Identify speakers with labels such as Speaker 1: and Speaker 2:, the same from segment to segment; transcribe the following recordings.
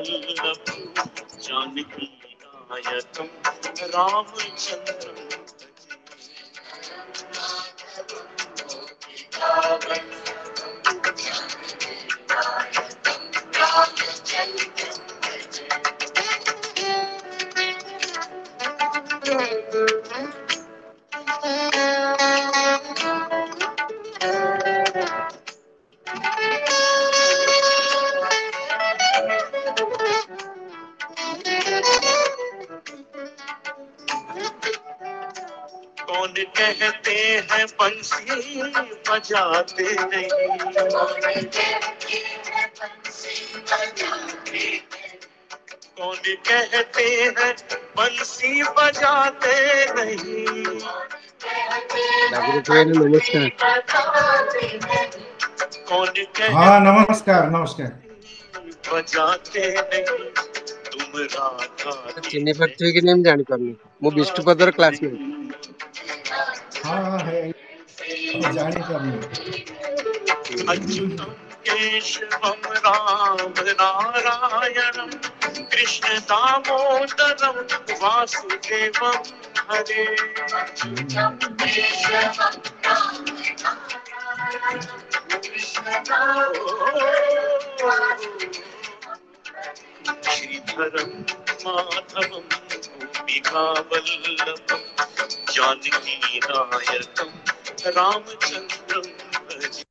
Speaker 1: वल्लभ जानकी नायकम रामचंद्रम कौन कहते हैं बंसी बजाते नहीं, कौन कहते हैं बंसी बजाते नहीं,
Speaker 2: नमस्कार।
Speaker 1: कौन कहते
Speaker 3: हाँ नमस्कार नमस्कार।
Speaker 1: बजाते नहीं तुम राधा
Speaker 2: चिन्ह पृथ्वी के नेम जानी पारनी मु विष्णुपदर क्लासमेट।
Speaker 3: हाँ है तो जाने करनी।
Speaker 1: अच्युतम केशवम राम नारायणम कृष्ण दामोदरम वासुदेवम हरे। श्रीधरम माधवम गोपिका वल्लभम जानकी नायकम रामचंद्रम भजे।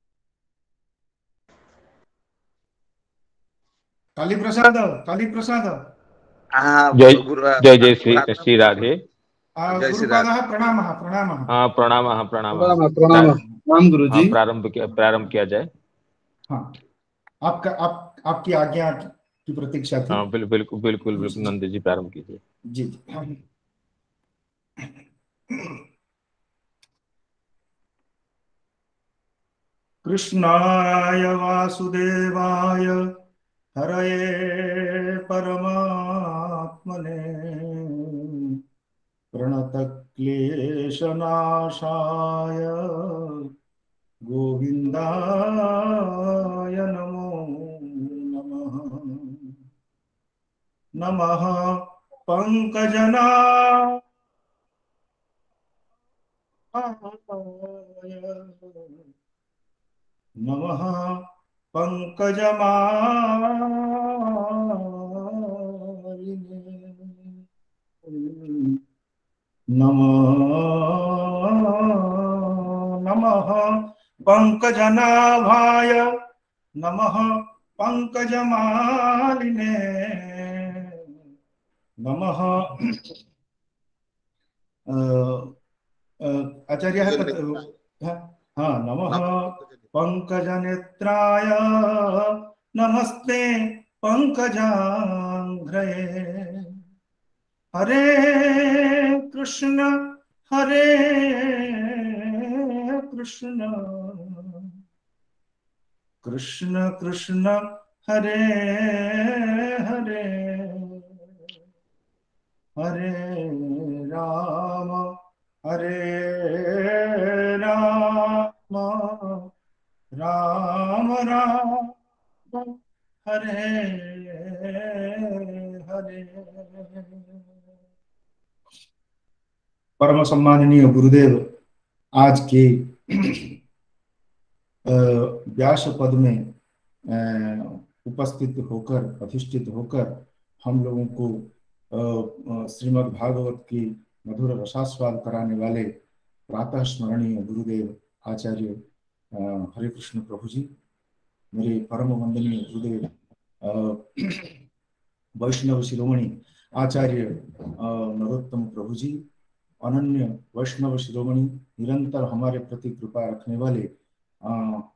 Speaker 3: काली प्रसाद काली प्रसाद
Speaker 4: जय जय जय श्री श्री राधे।
Speaker 3: गुरुपादः प्रणामः प्रणामः।
Speaker 4: हाँ प्रणामः प्रणामः
Speaker 5: प्रणाम गुरुजी।
Speaker 4: प्रारंभ किया जाए।
Speaker 3: हाँ आपकी आज्ञा की प्रतीक्षा थी।
Speaker 4: हाँ बिल्कुल बिल्कुल बिल्कुल नंद जी प्रारंभ कीजिए।
Speaker 3: जी जी। कृष्णाय वासुदेवाय हरये परमात्मने प्रणतक्लेशनाशाय गोविन्दाय नमो नमः। नमः पंकजनाभाय नमः पंकजमालिने नमः पंकजनाभाय नमः पंकजमालिने नमः। आचार्य हाँ नमः पंकजनेत्राय नमस्ते पंकजांघ्रये। हरे कृष्ण कृष्ण कृष्ण हरे हरे हरे राम राम राम हरे हरे। परम सम्माननीय गुरुदेव आज के व्यास पद में उपस्थित होकर अधिष्ठित होकर हम लोगों को श्रीमद् भागवत की मधुर रसास्वाद कराने वाले प्रातः स्मरणीय गुरुदेव आचार्य हरे कृष्ण प्रभु जी, मेरे परम वंदनीय गुरुदेव वैष्णव शिरोमणि आचार्य नरोत्तम प्रभु जी, अनन्य वैष्णव शिरोमणि निरंतर हमारे प्रति कृपा रखने वाले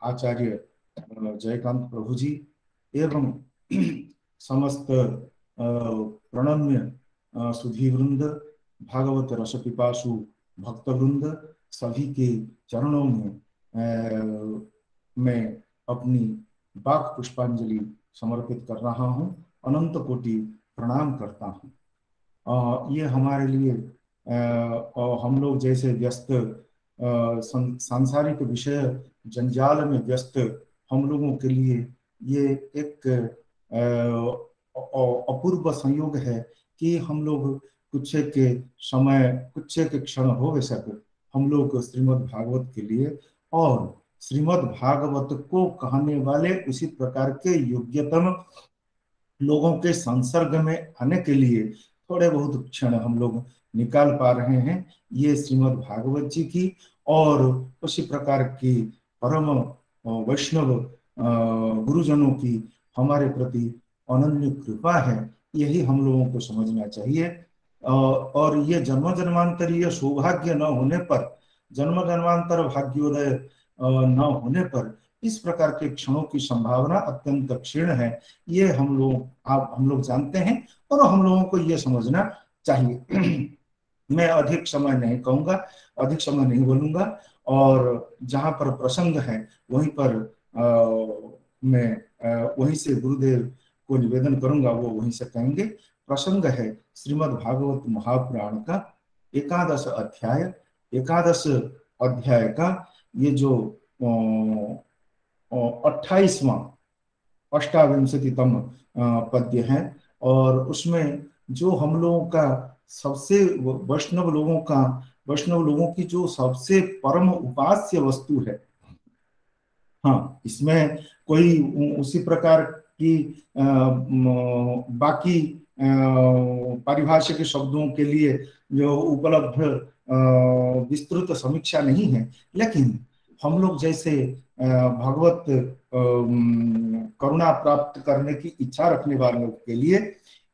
Speaker 3: आचार्य जयकांत प्रभु जी एवं समस्त प्रणम्य सुधी वृंद भागवत रस पिपासु भक्त वृंद सभी के चरणों में मैं अपनी बाक पुष्पांजलि समर्पित कर रहा हूँ, अनंत कोटि प्रणाम करता हूँ। ये हमारे लिए हम लोग जैसे व्यस्त सांसारिक विषय जंजाल में व्यस्त हम लोगों के लिए ये एक अपूर्व संयोग है कि हम लोग कुछ के समय, कुछ के क्षण हो बेशक हम लोग श्रीमद् भागवत के लिए और श्रीमद् भागवत को कहने वाले उसी प्रकार के योग्यतम लोगों के संसर्ग में आने के लिए थोड़े बहुत क्षण हम लोग निकाल पा रहे हैं। ये श्रीमद् भागवत जी की और उसी प्रकार की परम वैष्णव गुरुजनों की हमारे प्रति अनन्य कृपा है, यही हम लोगों को समझना चाहिए। और ये जन्म जन्मांतरीय सौभाग्य न होने पर, जन्म जन्मांतर भाग्योदय न होने पर इस प्रकार के क्षणों की संभावना अत्यंत क्षीण है। ये हम लोग जानते हैं और हम लोगों को ये समझना चाहिए। मैं अधिक समय नहीं कहूंगा, अधिक समय नहीं बोलूंगा, और जहां पर प्रसंग है वहीं पर मैं वहीं से गुरुदेव को निवेदन करूंगा, वो वहीं से कहेंगे। प्रसंग है श्रीमद् भागवत महापुराण का 11 अध्याय, 11 अध्याय का ये जो 28वां अष्टाविंशतितम पद्य है, और उसमें जो हम लोगों का सबसे वैष्णव लोगों की जो सबसे परम उपास्य वस्तु है, हाँ, इसमें कोई उसी प्रकार की बाकी पारिभाषिक शब्दों के लिए जो उपलब्ध विस्तृत समीक्षा नहीं है, लेकिन हम लोग जैसे भगवत करुणा प्राप्त करने की इच्छा रखने वालों के लिए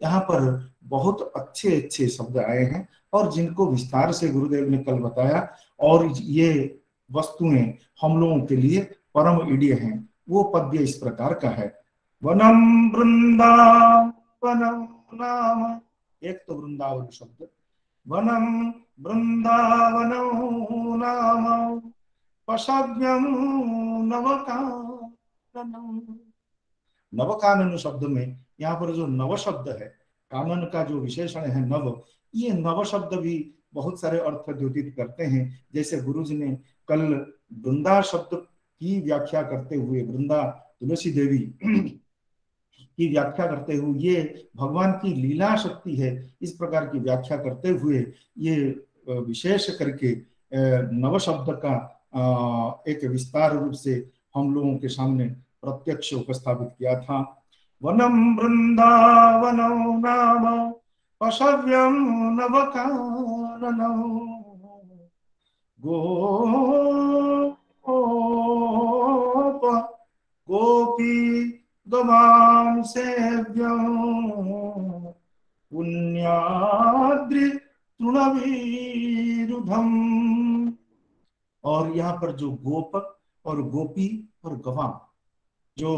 Speaker 3: यहाँ पर बहुत अच्छे अच्छे शब्द आए हैं, और जिनको विस्तार से गुरुदेव ने कल बताया, और ये वस्तुएं हम लोगों के लिए परम इडिय हैं। वो पद्य इस प्रकार का है। वनम वृंदावनम नाम, एक तो वृंदावन शब्द, वनम वृंदावनम नाम पशव्यम नवकाननम। नवकानन शब्द में यहाँ पर जो नव शब्द है, कानन का जो विशेषण है नव, ये नव शब्द भी बहुत सारे अर्थ द्योतित करते हैं। जैसे गुरुजी ने कल वृंदा शब्द की व्याख्या करते हुए, वृंदा तुलसी देवी की व्याख्या करते हुए, ये भगवान की लीला शक्ति है, इस प्रकार की व्याख्या करते हुए ये विशेष करके नव शब्द का एक विस्तार रूप से हम लोगों के सामने प्रत्यक्ष उपस्थापित किया था। वनम वृंदावनम नाम पशव्यम नवकाननम गोपी गवां सेव्यं पुण्याद्रि तृणवीरुधम। और यहाँ पर जो गोप और गोपी और गवां, जो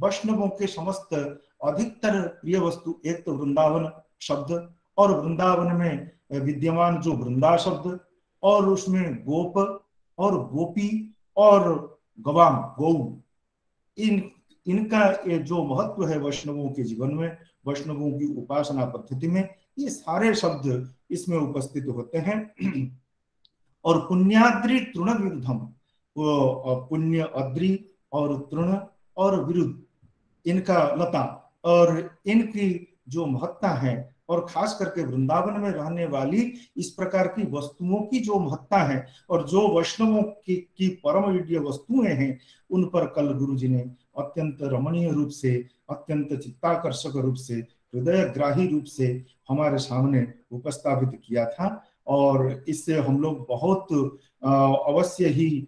Speaker 3: वैष्णवों के समस्त अधिकतर प्रिय वस्तु, एक तो वृंदावन शब्द, और वृंदावन में विद्यमान जो वृंदा शब्द, और उसमें गोप और गोपी और गवां गौ, इनका ये जो महत्व है वैष्णवों के जीवन में, वैष्णवों की उपासना पद्धति में, ये सारे शब्द इसमें उपस्थित होते हैं। और पुण्याद्रि तृण विरुद्धम, पुण्य अद्रि और तृण और विरुद्ध, इनका लता और इनकी जो महत्ता है, और खास करके वृंदावन में रहने वाली इस प्रकार की वस्तुओं की जो महत्ता है, और जो वैष्णवों की परम विद्य वस्तुएं हैं, उन पर कल गुरु जी ने अत्यंत रमणीय रूप से, अत्यंत चित्ताकर्षक रूप से, हृदयग्राही रूप से हमारे सामने उपस्थापित किया था। और इससे हम लोग बहुत अवश्य ही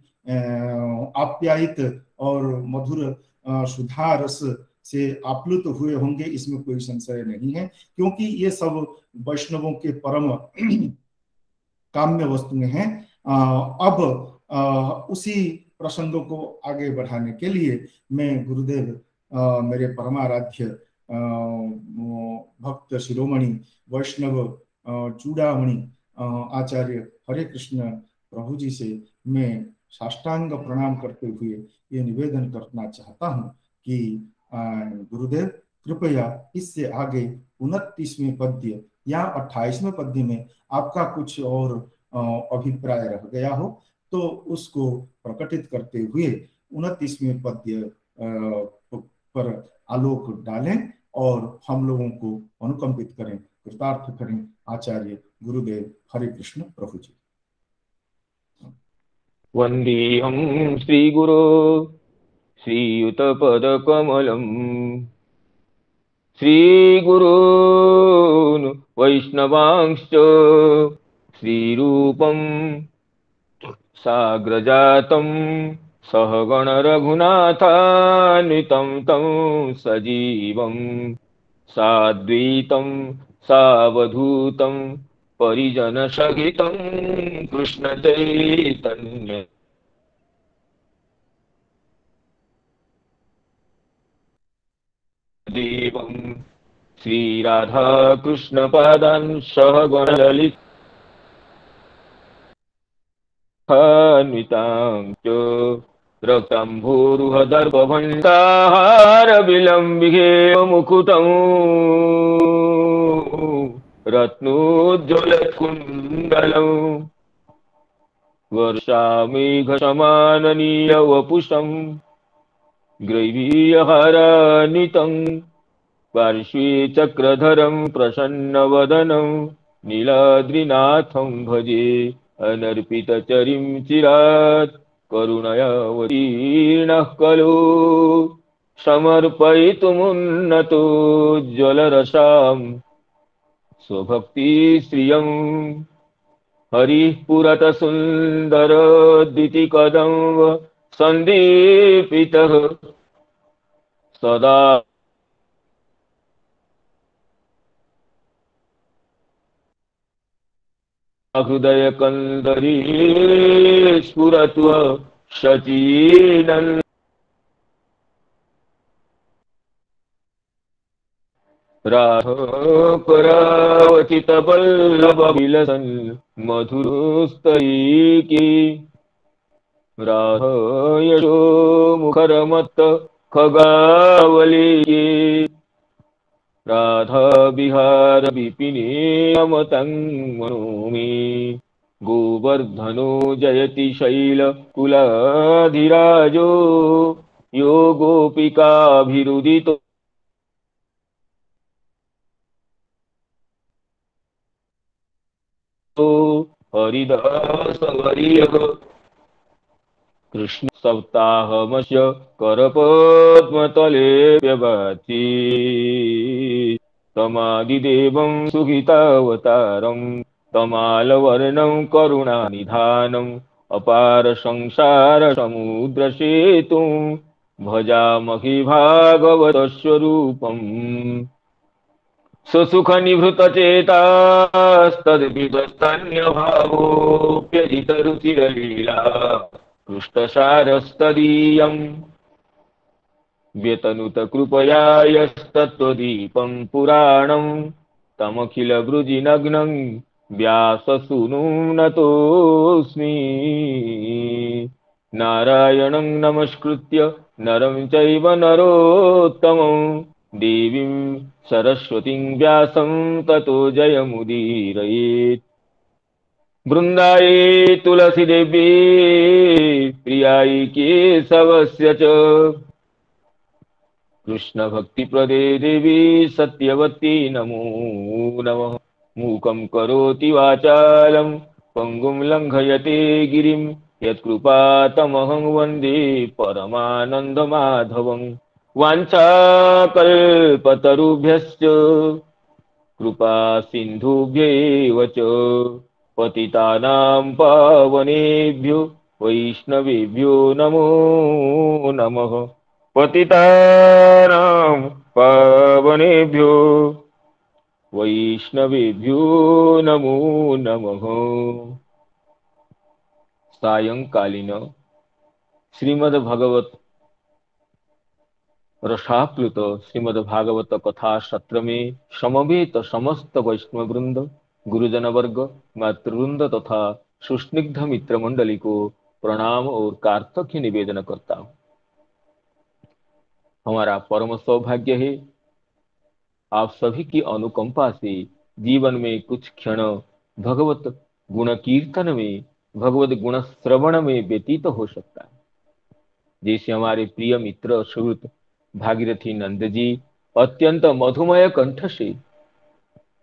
Speaker 3: आप्यायित और मधुर सुधा रस से आप्लुत हुए होंगे, इसमें कोई संशय नहीं है, क्योंकि ये सब वैष्णवों के परम काम्य वस्तुएं हैं। अब उसी प्रसंगों को आगे बढ़ाने के लिए मैं गुरुदेव मेरे परमाराध्य भक्त शिरोमणि वैष्णव चूड़ामणि आचार्य हरे कृष्ण प्रभु जी से मैं साष्टांग प्रणाम करते हुए ये निवेदन करना चाहता हूँ कि गुरुदेव कृपया इससे आगे 29वें पद्य या 28वें पद्य में आपका कुछ और अभिप्राय रह गया हो तो उसको प्रकटित करते हुए 29वें पद्य पर आलोक डालें और हम लोगों को अनुकंपित करें, कृतार्थ करें। आचार्य गुरुदेव हरे कृष्ण प्रभु जी।
Speaker 4: वंदेहं श्रीगुरो श्रीयुतपदकमलम् श्रीगुरून् वैष्णवांश्च श्रीरूपं साग्रजातं सहगण रघुनाथान्वितं तं सजीवं साद्वैतं सावधूतं परिजनसहितं कृष्णचैतन्य देवं श्रीराधा कृष्णपादान् सहगणललितान्वितां च रक्ताम्भोरुहदर्पभण्डाहार विलम्बिके मुकुटं रत्नोज्ज्वलकुण्डलम् वर्षामेघसमाननीयवपुषं ग्रैवीयहारान्वितं पार्श्वे चक्रधरं प्रसन्नवदनं नीलाद्रिनाथं भजे अनर्पितचरिं चिरात् करुणयावतीर्णः खलु समर्पयितुमुन्नतो ज्वलरसां स्वभक्तिश्रियं हरिः पुरत सुन्दरद्युतिकदम्ब सन्दीपितः सदा हृदय कंदरी स्फुरतु शचीनन् राघवपरावचित बल्लभ विलसन् मधुरस्तैकी राह यशो मुखरमत्त खगावली राधा विहार विपिने अमतं मनोमि गोवर्धनो जयति शैलकुलाधिराजो यो गोपिकाभिरुदितो हरिदासवर्यः कृष्ण सप्ताहमस्य करपद्मतले व्यभाति तमादिदेवं सुहितावतारं तमालवर्णं करुणानिधानम् अपार संसार समुद्र सेतुं भजामहि भागवतस्वरूपम् सुसुख निभृत चेतास्तद्विदस्तन्यभावोऽप्यजित रुचिरलीला कृष्णसारस्तदीयम् व्यतनुत कृपया यस्तत्त्वदीपं पुराणं तमखिल वृजिनग्नं व्याससूनुं नतोऽस्मि नारायणं नमस्कृत्य नरं चैव नरोत्तमं देवीं सरस्वतीं व्यासं ततो जयमुदीरयेत् बृन्दाये तुलसी देवी प्रियाय केशवस्य च कृष्ण भक्ति प्रदे देवी सत्यवती नमो नमः मूकं करोति वाचालं पंगुं लंघयते गिरिं यत्कृपातमहं वन्दे परमानन्दमाधवं वाञ्छाकल्पतरुभ्यश्च कृपा सिन्धुभ्यैव च पतितानां पावनेभ्यो वैष्णवेभ्यो नमो नमः पतितानां पावनेभ्यो वैष्णवेभ्यो नमो नमः। सायंकालीन श्रीमद्भगवत रसाप्लुत श्रीमद्भागवत कथा सत्र में समवेत समस्त वैष्णव वृंद, गुरुजन वर्ग, मातृवृंद तथा सुस्निग्ध मित्र मंडली को प्रणाम और कार्तक्य निवेदन करता हूँ। हमारा परम सौभाग्य है आप सभी की अनुकंपा से जीवन में कुछ क्षण भगवत गुण कीर्तन में, भगवत गुण श्रवण में व्यतीत हो सकता है। जैसे हमारे प्रिय मित्र सुहृत भागीरथी नंद जी अत्यंत मधुमय कंठ से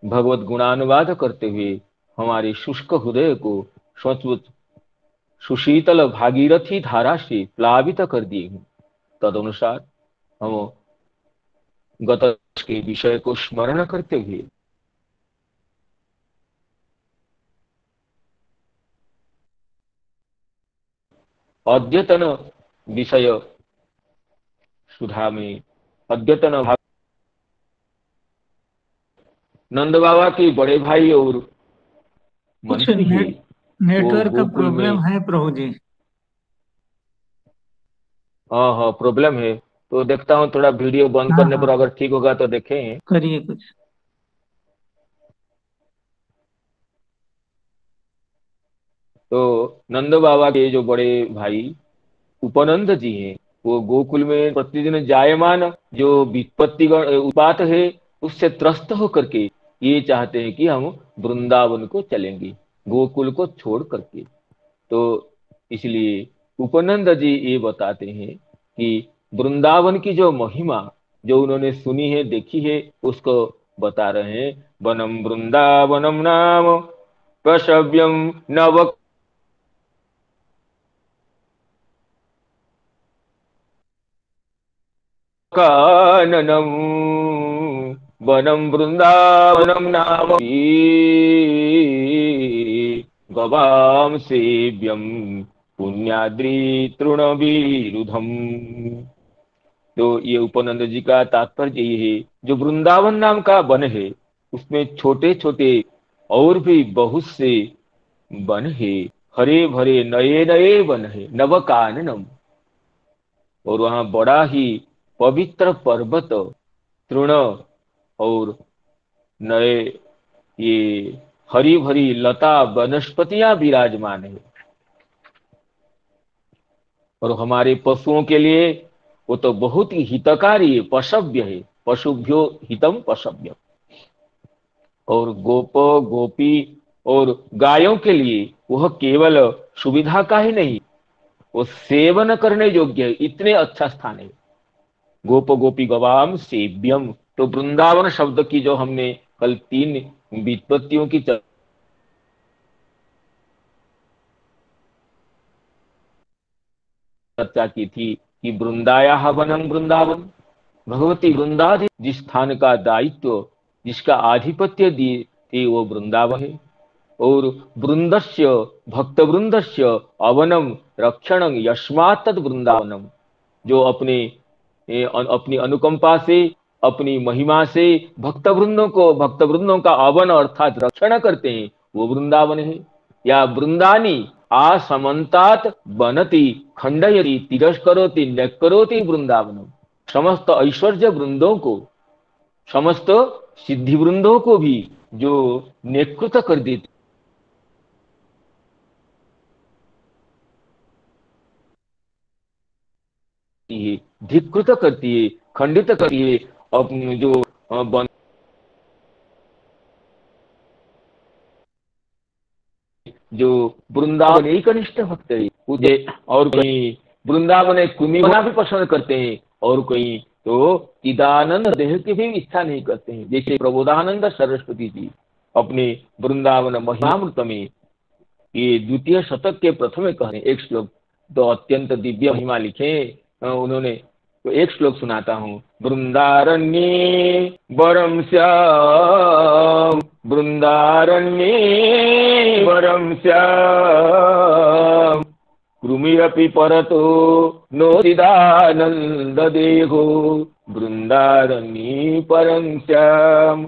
Speaker 4: भगवत गुणानुवाद करते हुए हमारे शुष्क हृदय को सचमुच सुशीतल भागीरथी धारा से प्लावित कर दिए हैं। तदनुसार हम गत के विषय को स्मरण करते हुए अद्यतन विषय सुधा में अद्यतन भाग नंद बाबा के बड़े भाई और
Speaker 6: कुछ
Speaker 4: मंत्री है
Speaker 6: नेटवर्क का
Speaker 4: गोकुल
Speaker 6: प्रॉब्लम
Speaker 4: में।
Speaker 6: है प्रभु जी।
Speaker 4: हाँ हाँ प्रॉब्लम है, तो देखता हूँ थोड़ा वीडियो बंद
Speaker 6: हाँ
Speaker 4: करने पर
Speaker 6: हाँ
Speaker 4: अगर ठीक होगा तो देखें।
Speaker 6: करिए कुछ।
Speaker 4: तो नंद बाबा के जो बड़े भाई उपनंद जी हैं, वो गोकुल में प्रतिदिन जायमान जो विपत्ति उत्पात है उससे त्रस्त होकर के ये चाहते हैं कि हम वृंदावन को चलेंगे, गोकुल को छोड़ करके। तो इसलिए उपनंद जी ये बताते हैं कि वृंदावन की जो महिमा जो उन्होंने सुनी है देखी है उसको बता रहे हैं। वनम वृंदावनम नाम प्रसव्यम नव काननम वनम वृंदावनम नाम गवाम सेव्यम पुण्याद्रि तृणवीरुधम। तो ये उपनंद जी का तात्पर्य ये है, जो वृंदावन नाम का वन है उसमें छोटे छोटे और भी बहुत से वन है, हरे भरे नए नए वन है, नवकाननम। और वहां बड़ा ही पवित्र पर्वत तृण और नए ये हरी भरी लता वनस्पतियां विराजमान है। और हमारे पशुओं के लिए वो तो बहुत ही हितकारी है, पशव्य है, पशुभ्यो हितम पशव्य। और गोप गोपी और गायों के लिए वह केवल सुविधा का ही नहीं, वो सेवन करने योग्य है, इतने अच्छा स्थान है। गोप गोपी गवाम सेव्यम। तो वृंदावन शब्द की जो हमने कल 3 व्युत्पत्तियों की चर्चा की थी कि वृंदाया वनम वृंदावन, भगवती वृंदा जिस स्थान का दायित्व जिसका आधिपत्य दिए थे वो वृंदावन है। और वृंदस्य भक्त वृंदस्य अवनम रक्षणं यस्मात् तद वृंदावनम, जो अपनी अनुकंपा से अपनी महिमा से भक्त वृंदों का अवन अर्थात रक्षण करते हैं वो वृंदावन है। या वृंदानी आसमंतात बनति खंडयति तिरस्करोति न्यक्करोति वृंदावनम। समस्त ऐश्वर्य वृंदों को, समस्त सिद्धि वृंदों को भी जो नेकृत कर देती है, धिकृत करती है, खंडित करती है, जो जो वृंदावन एक कनिष्ठ भक्त है मुझे, और कहीं वृंदावन एक कुनी बना भी पसंद करते हैं, और कहीं तो चिदानंद देह की भी इच्छा नहीं करते हैं। जैसे प्रबोधानंद सरस्वती जी अपने वृंदावन महिमामृत में ये द्वितीय शतक के प्रथम कह रहे हैं, एक श्लोक तो अत्यंत दिव्य महिमा लिखे उन्होंने। तो एक श्लोक सुनाता हूँ। वृंदारण्ये वरम श्याम, वृंदारण्ये वरम श्याम, कृमिरपि परतो नो चिदानंद देहो, वृंदारण्ये परम श्याम।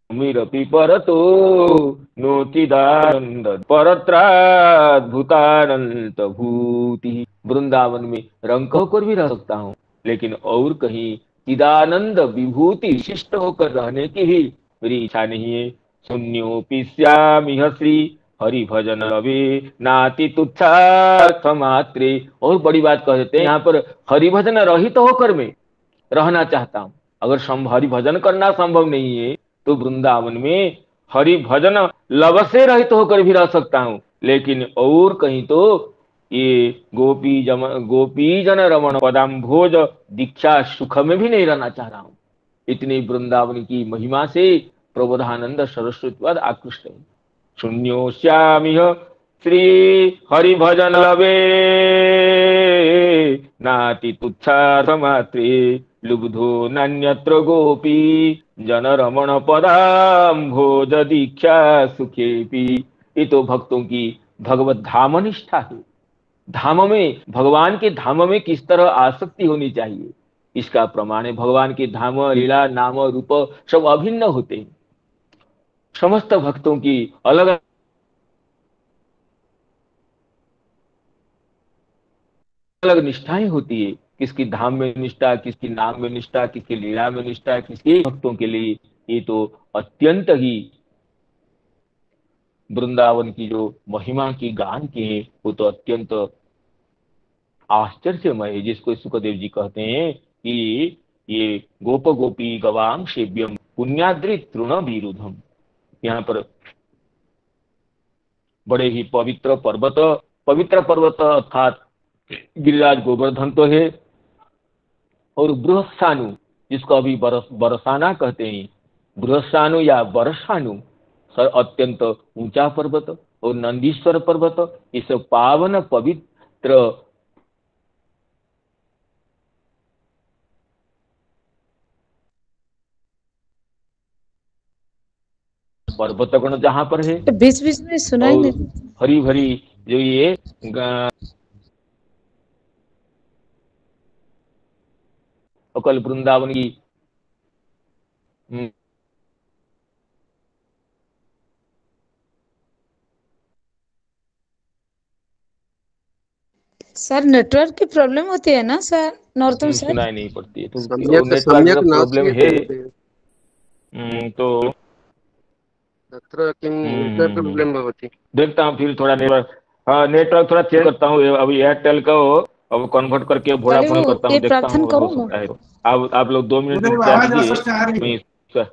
Speaker 4: कृमिरपि परतो नो चिदानंद परत्राद्भुतानंत भूति। वृंदावन में रंग होकर भी रह सकता हूँ, लेकिन और कहीं चिदानंद विभूति विशिष्ट होकर रहने की भी मेरी इच्छा नहीं है। शून्योपि स्यामिह श्री हरि भजन रवि नाति तुच्छार्थ मात्रे। और बड़ी बात कह देते हैं यहाँ पर, हरि भजन रहित होकर मैं रहना चाहता हूँ। अगर हरि भजन करना संभव नहीं है तो वृंदावन में हरि भजन लव से रहित होकर भी रह सकता हूँ, लेकिन और कहीं तो ये गोपी जन रमण पदाम्भोज दीक्षा सुख में भी नहीं रहना चाह रहा हूं। इतनी वृंदावन की महिमा से प्रबोधानंद सरस्वती आकृष्ट है। शून्योश्यामिह श्री हरि भजन लवे नाति तुच्छार्थमात्रे लुब्धो नान्यत्र गोपी जन रमण पदाम्भोज दीक्षा सुखेपि। ये तो भक्तों की भगवत धाम निष्ठा है। धाम में, भगवान के धाम में किस तरह आसक्ति होनी चाहिए, इसका प्रमाण है। भगवान के धाम, लीला, नाम, रूप सब अभिन्न होते हैं। समस्त भक्तों की अलग अलग निष्ठाएं होती है। किसकी धाम में निष्ठा, किसकी नाम में निष्ठा, किसकी लीला में निष्ठा, किसके भक्तों के लिए ये तो अत्यंत ही वृंदावन की जो महिमा की गान की है वो तो अत्यंत आश्चर्यमय है, जिसको सुखदेव जी कहते हैं कि ये गोप गोपी गवाम सेव्यम पुण्याद्रि तृण विरुद्धम। यहाँ पर बड़े ही पवित्र पर्वत अर्थात गिरिराज गोवर्धन तो है, और बृहस्सानु जिसको अभी बरसाना कहते हैं, बृहस्सानु या बरसानु अत्यंत ऊंचा पर्वत, और नंदीश्वर पर्वत, इस पावन पवित्र पर्वतगण जहां पर है,
Speaker 7: बीच बीच में सुनाई नहीं,
Speaker 4: हरी भरी जो ये अकल वृंदावन की
Speaker 7: सर नेटवर्क की प्रॉब्लम होती है ना सर, नॉर्थन सर
Speaker 4: सुनाई नहीं पड़ती है तो
Speaker 2: सम्यक
Speaker 4: नेटवर्क प्रॉब्लम है। तो
Speaker 2: तत्र किं नेटवर्क प्रॉब्लम भवति।
Speaker 4: देखता हूँ फिर थोड़ा नेटवर्क थोड़ा चेंज करता हूँ। अभी एयरटेल का अब कन्वर्ट करके वोडाफोन करता हूँ, देखता हूँ हो सकता है। आप लोग 2 मिनट कीजिए।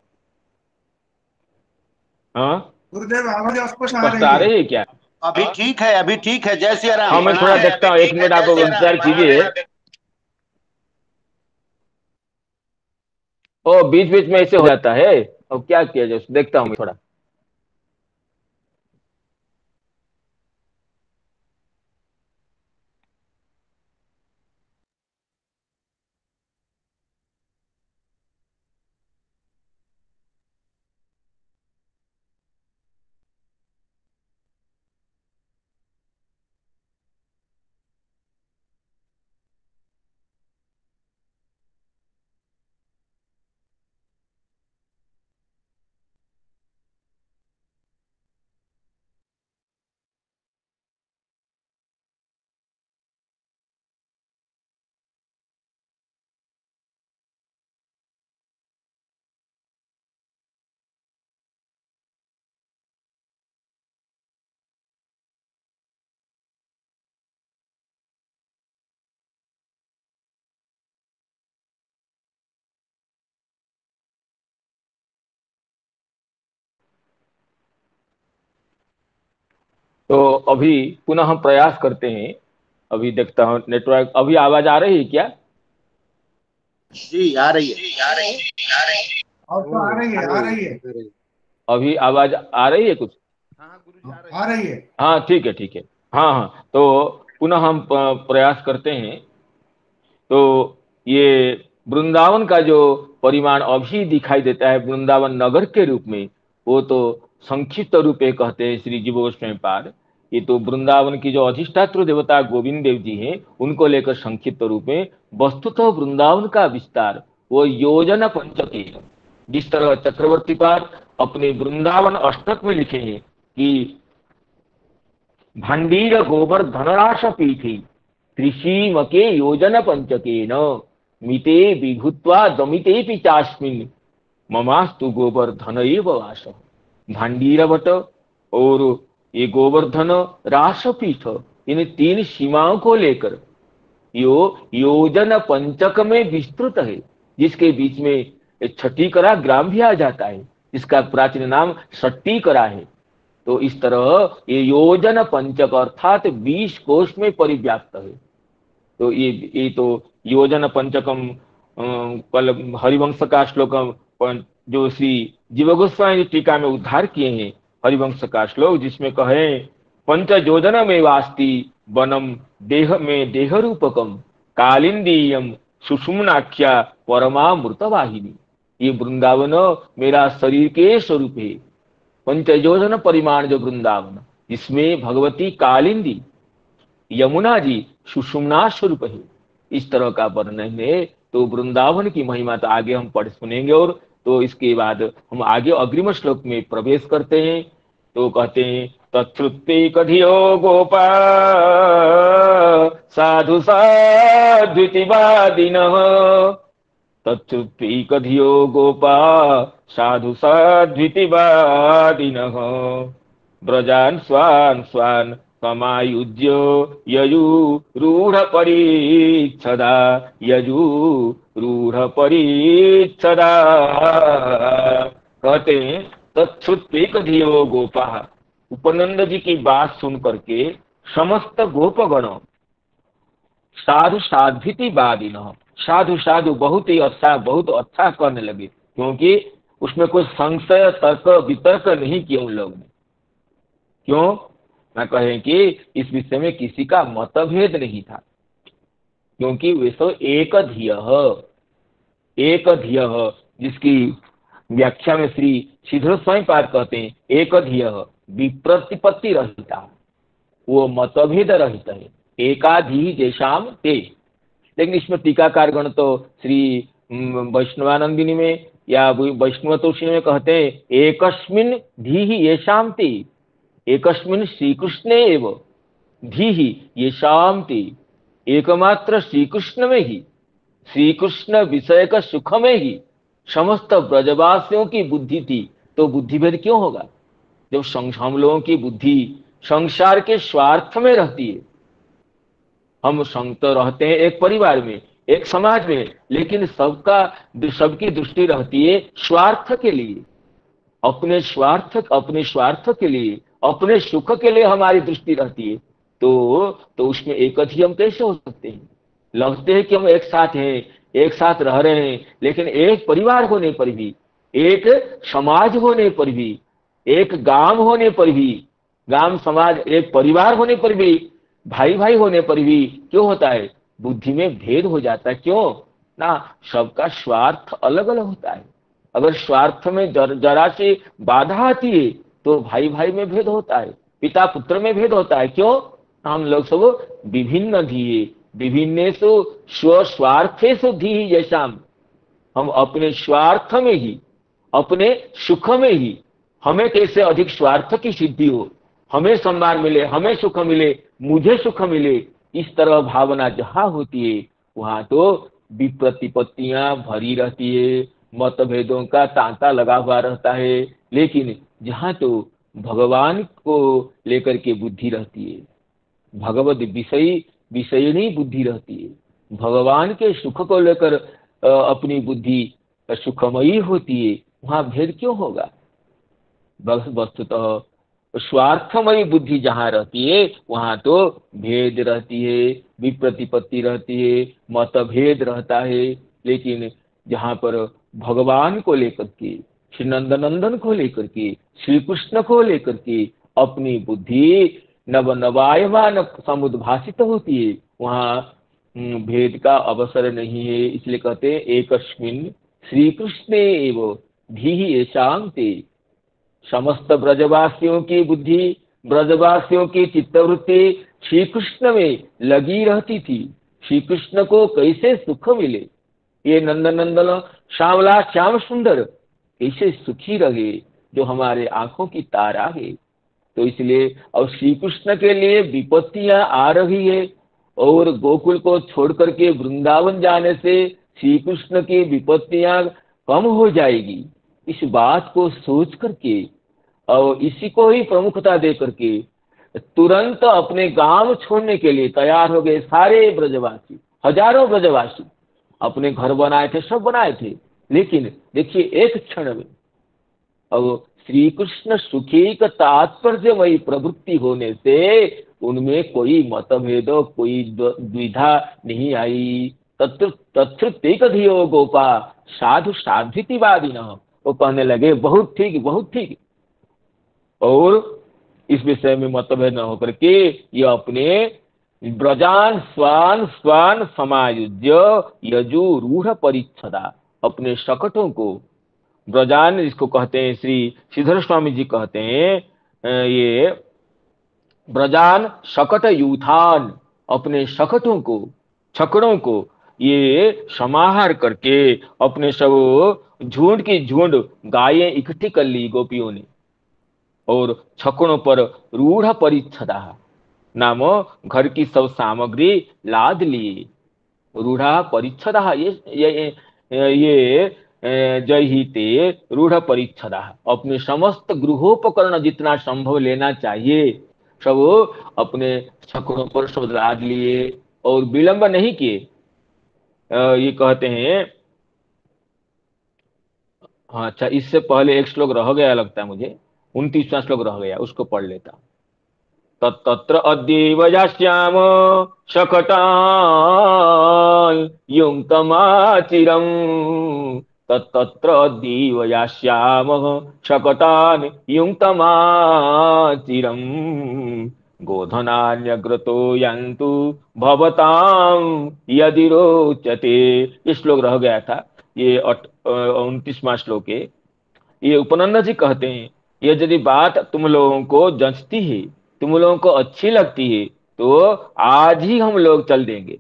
Speaker 4: हाँ
Speaker 5: गुरुदेव आवाज स्पष्ट
Speaker 4: आ रही है क्या?
Speaker 8: अभी ठीक है, अभी ठीक है। जय श्री राम।
Speaker 4: हाँ मैं थोड़ा देखता हूँ, 1 मिनट आप इंतजार कीजिए। ओ बीच बीच में ऐसे हो जाता है, अब क्या किया जाए, देखता हूँ थोड़ा। तो अभी पुनः हम प्रयास करते हैं। अभी देखता हूँ नेटवर्क, अभी आवाज आ रही है क्या?
Speaker 8: जी आ रही है,
Speaker 5: और तो आ रही है।
Speaker 4: अभी आवाज आ रही है कुछ?
Speaker 5: आ रही है।
Speaker 4: हाँ ठीक है। हाँ तो पुनः हम प्रयास करते हैं। तो ये वृंदावन का जो परिमाण अभी दिखाई देता है वृंदावन नगर के रूप में, वो तो संक्षिप्त रूप में कहते हैं श्री जीव गोस्वामी पाद। ये तो वृंदावन की जो अधिष्ठात्र देवता गोविंद देव जी हैं उनको लेकर संक्षिप्त रूप में, वस्तुतः वृंदावन का विस्तार वो योजन पंचके, जिस तरह चक्रवर्ती पाद अपने वृंदावन अष्टक में लिखे हैं कि भंडीर गोवर्धनराश पीठी त्रिशीमके योजन पंचकेन मिते विभूत्वा दमिते पिचास्मिन् ममास्तु गोवर्धन एव वास। भांडीर भट्ट और ये गोवर्धन रासपीठ, इन 3 सीमाओं को लेकर योजन पंचक में विस्तृत है, जिसके बीच में छठीकरा ग्राम भी आ जाता है, जिसका प्राचीन नाम सट्टीकरा है। तो इस तरह ये योजन पंचक अर्थात 20 कोश में परिव्याप्त है। तो ये तो योजन पंचकम कल हरिवंश का श्लोक जो श्री जीव गोस्वामी टीका में उद्धार किए हैं, हरिवंश का श्लोक जिसमें कहे पंच योजन में वास्ति वनम देह में देह रूपकम कालिंदीयम सुषुम्नाख्या परमामृत वाहिनी। ये वृंदावन मेरा शरीर के स्वरूप है, पंचयोजन परिमाण जो वृंदावन, इसमें भगवती कालिंदी यमुना जी सुषुम्ना स्वरूप है। इस तरह का वर्णन है। तो वृंदावन की महिमा तो आगे हम पढ़ सुनेंगे, और तो इसके बाद हम आगे अग्रिम श्लोक में प्रवेश करते हैं। तो कहते हैं तच्छ्रुत्ते कधियो गोपा साधु साध्वितिवादिनः, तच्छ्रुत्ते कधियो गोपा साधु साध्वितिवादिनः, व्रजान् स्वान् स्वान् समायुज्य ययुरूढ़ परिच्छदा यजुरूढ़ परिच्छदा। कहते हैं तच्छ्रुत्ते कधियो गोपा, उपनंद जी की बात सुन करके समस्त गोपगण साधु साध्वितिवादिन, साधु साधु बहुत ही अच्छा, बहुत अच्छा करने लगे, क्योंकि उसमें कोई संशय तर्क वितर्क नहीं किया उन लोगों ने। क्यों ना कहें कि इस विषय में किसी का मतभेद नहीं था, क्योंकि वे सब एक धियः, जिसकी व्याख्या में श्री श्रीधर स्वामी पाद कहते हैं एक धियः विप्रतिपत्ति रहिता, वो मतभेद रहित है, एकाधी जैसाम ते। लेकिन इसमें टीकाकार गण तो श्री वैष्णवानंदिनी में या वैष्णव तुलसी में कहते हैं एकस्मिन् धीहि येषां ते, एकस्मिन् श्री कृष्ण एव धीहि येषां ते, एकमात्र श्री कृष्ण में ही, श्री कृष्ण विषय का सुख में ही समस्त ब्रजवासियों की बुद्धि थी। तो बुद्धिभेद क्यों होगा जब हम लोगों की बुद्धि संसार के स्वार्थ में रहती है। हम संत रहते हैं एक परिवार में, एक समाज में, लेकिन सबकी दृष्टि रहती है स्वार्थ के लिए, अपने स्वार्थ के लिए, अपने सुख के लिए हमारी दृष्टि रहती है। तो उसमें एक ही हम कैसे हो सकते हैं? लगते हैं कि हम एक साथ हैं, एक साथ रह रहे हैं, लेकिन एक परिवार होने पर भी, एक समाज होने पर भी, एक गांव होने पर भी, गांव समाज एक परिवार होने पर भी, भाई भाई होने पर भी क्यों होता है? बुद्धि में भेद हो जाता है। क्यों ना? सबका स्वार्थ अलग अलग होता है। अगर स्वार्थ में जरा सी बाधा आती है तो भाई भाई में भेद होता है, पिता पुत्र में भेद होता है। क्यों? हम लोग सब विभिन्न धीये विभिन्नेषु स्वस्वार्थेषु धीहि जैसाम, हम अपने स्वार्थ में ही, अपने सुख में ही, हमें कैसे अधिक स्वार्थ की सिद्धि हो, हमें सम्मान मिले, हमें सुख मिले, मुझे सुख मिले, इस तरह भावना जहां होती है वहां तो विप्रतिपत्तियां भरी रहती है, मतभेदों का तांता लगा हुआ रहता है। लेकिन जहां तो भगवान को लेकर के बुद्धि रहती है, भगवद विषयनी बुद्धि रहती है, भगवान के सुख को लेकर अपनी बुद्धि सुखमयी होती है, वहां भेद क्यों होगा? वस्तुतः स्वार्थमयी बुद्धि जहां रहती है वहां तो भेद रहती है, विप्रतिपत्ति रहती है, मतभेद रहता है। लेकिन जहां पर भगवान को लेकर के, श्री नंदनंदन को लेकर के, श्री कृष्ण को लेकर के अपनी बुद्धि नवायमान समुद्भाषित होती है, वहां भेद का अवसर नहीं है। इसलिए कहते हैं एकस्मिन् श्री कृष्णे एव धीहि येषां ते, समस्त ब्रजवासियों की बुद्धि, ब्रजवासियों की चित्तवृत्ति श्री कृष्ण में लगी रहती थी। श्री कृष्ण को कैसे सुख मिले, ये नंदनंदन श्यामला श्याम सुंदर कैसे सुखी रहे, जो हमारे आंखों की तारा है। तो इसलिए अब श्री कृष्ण के लिए विपत्तियां आ रही है, और गोकुल को छोड़ करके वृंदावन जाने से श्री कृष्ण की विपत्तियां कम हो जाएगी। इस बात को सोच करके और इसी को ही प्रमुखता दे करके तुरंत अपने गांव छोड़ने के लिए तैयार हो गए सारे ब्रजवासी, हजारों ब्रजवासी। अपने घर बनाए थे, सब बनाए थे, लेकिन देखिए एक क्षण में अब श्री कृष्ण सुखी का तात्पर्यमयी प्रवृत्ति होने से उनमें कोई मतभेद, कोई द्विधा नहीं आई। तत्र तत्धियो गोपा साधु साध्वितिवादी न, वो कहने लगे बहुत ठीक, बहुत ठीक। और इस विषय में मतभेद न होकर के ये अपने ब्रजान स्वान स्वान समायुज्य यजु रूढ़ परिच्छदा, अपने शकटों को, ब्रजान जिसको कहते हैं, श्री श्रीधर स्वामी जी कहते हैं ये ब्रजान शकट यूथान, अपने शकटों को, छकड़ों को ये समाहार करके अपने सब झुंड की झुंड गायें इकट्ठी कर ली गोपियों ने, और छकड़ों पर रूढ़ परिच्छदा नाम घर की सब सामग्री लाद लिए। रूढ़ा परिच्छदा, ये जय ही ते रूढ़ परिच्छदा, अपने समस्त गृहोपकरण जितना संभव लेना चाहिए सब अपने छकड़ों पर सब लाद लिए और विलंब नहीं किए। ये कहते हैं, हाँ अच्छा, इससे पहले एक श्लोक रह गया लगता है मुझे, 29वां श्लोक रह गया, उसको पढ़ लेता हूं। तत्र अद्यैव यास्याम शकटान् युक्तमाचिरम्, तत्र अद्यैव यास्याम शकटान् युक्तमाचिरम्, गोधनान्यग्रतो यान्तु भवतां यदि रोचते। ये श्लोक रह गया था, ये 29वां श्लोक है। ये उपनंद जी कहते हैं, ये यदि बात तुम लोगों को जंचती है, तुम लोगों को अच्छी लगती है, तो आज ही हम लोग चल देंगे,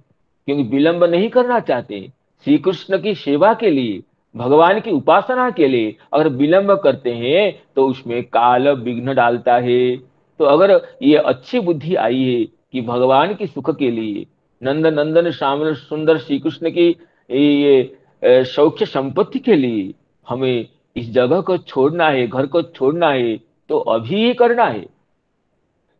Speaker 4: क्योंकि विलंब नहीं करना चाहते। श्री कृष्ण की सेवा के लिए, भगवान की उपासना के लिए अगर विलंब करते हैं तो उसमें काल विघ्न डालता है। तो अगर ये अच्छी बुद्धि आई है कि भगवान की सुख के लिए, नंद नंदन श्याम सुंदर श्री कृष्ण की ये सौख्य संपत्ति के लिए हमें इस जगह को छोड़ना है, घर को छोड़ना है, तो अभी ये करना है।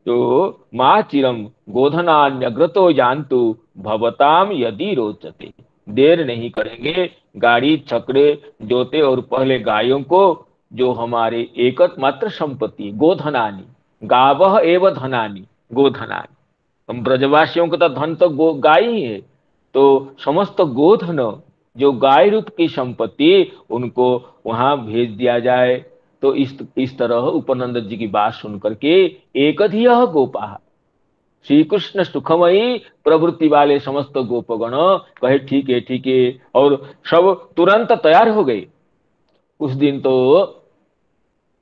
Speaker 4: तो माँ चिरम गोधनान्यग्रतो जानतु भवताम यदि रोचते, देर नहीं करेंगे, गाड़ी छकड़े जोते और पहले गायों को, जो हमारे एकमात्र संपत्ति गोधनानी, गावह एवं धनानी, गोधनानी, हम ब्रजवासियों का तो धन तो गाय ही है, तो समस्त गोधन जो गाय रूप की संपत्ति उनको वहां भेज दिया जाए। तो इस तरह उपनंद जी की बात सुनकर के एकधिय गोपा, श्री कृष्ण सुखमयी प्रवृत्ति वाले समस्त गोपगण कहे ठीक है, ठीक है, और सब तुरंत तैयार हो गए। उस दिन तो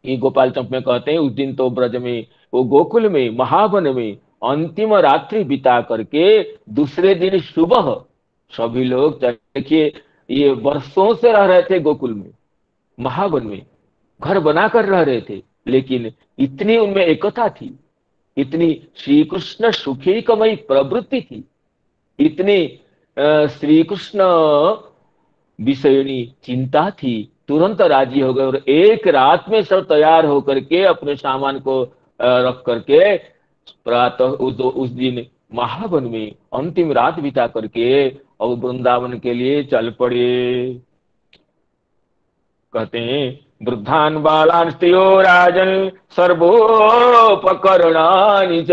Speaker 4: ये गोपाल चंप में कहते हैं, उस दिन तो ब्रज में, वो गोकुल में, महावन में अंतिम रात्रि बिता करके दूसरे दिन सुबह सभी लोग, देखिए ये वर्षों से रह रहे थे गोकुल में, महावन में घर बनाकर रह रहे थे, लेकिन इतनी उनमें एकता थी, इतनी श्री कृष्ण सुखी कमई प्रवृत्ति थी, इतनी श्री कृष्ण विषयनी चिंता थी, तुरंत राजी हो गए और एक रात में सब तैयार होकर के अपने सामान को रख करके प्रातः उस दिन महावन में अंतिम रात बिता करके और वृंदावन के लिए चल पड़े। कहते हैं, वृद्धान बालान स्त्रियो राजन सर्वोपकरणानि च,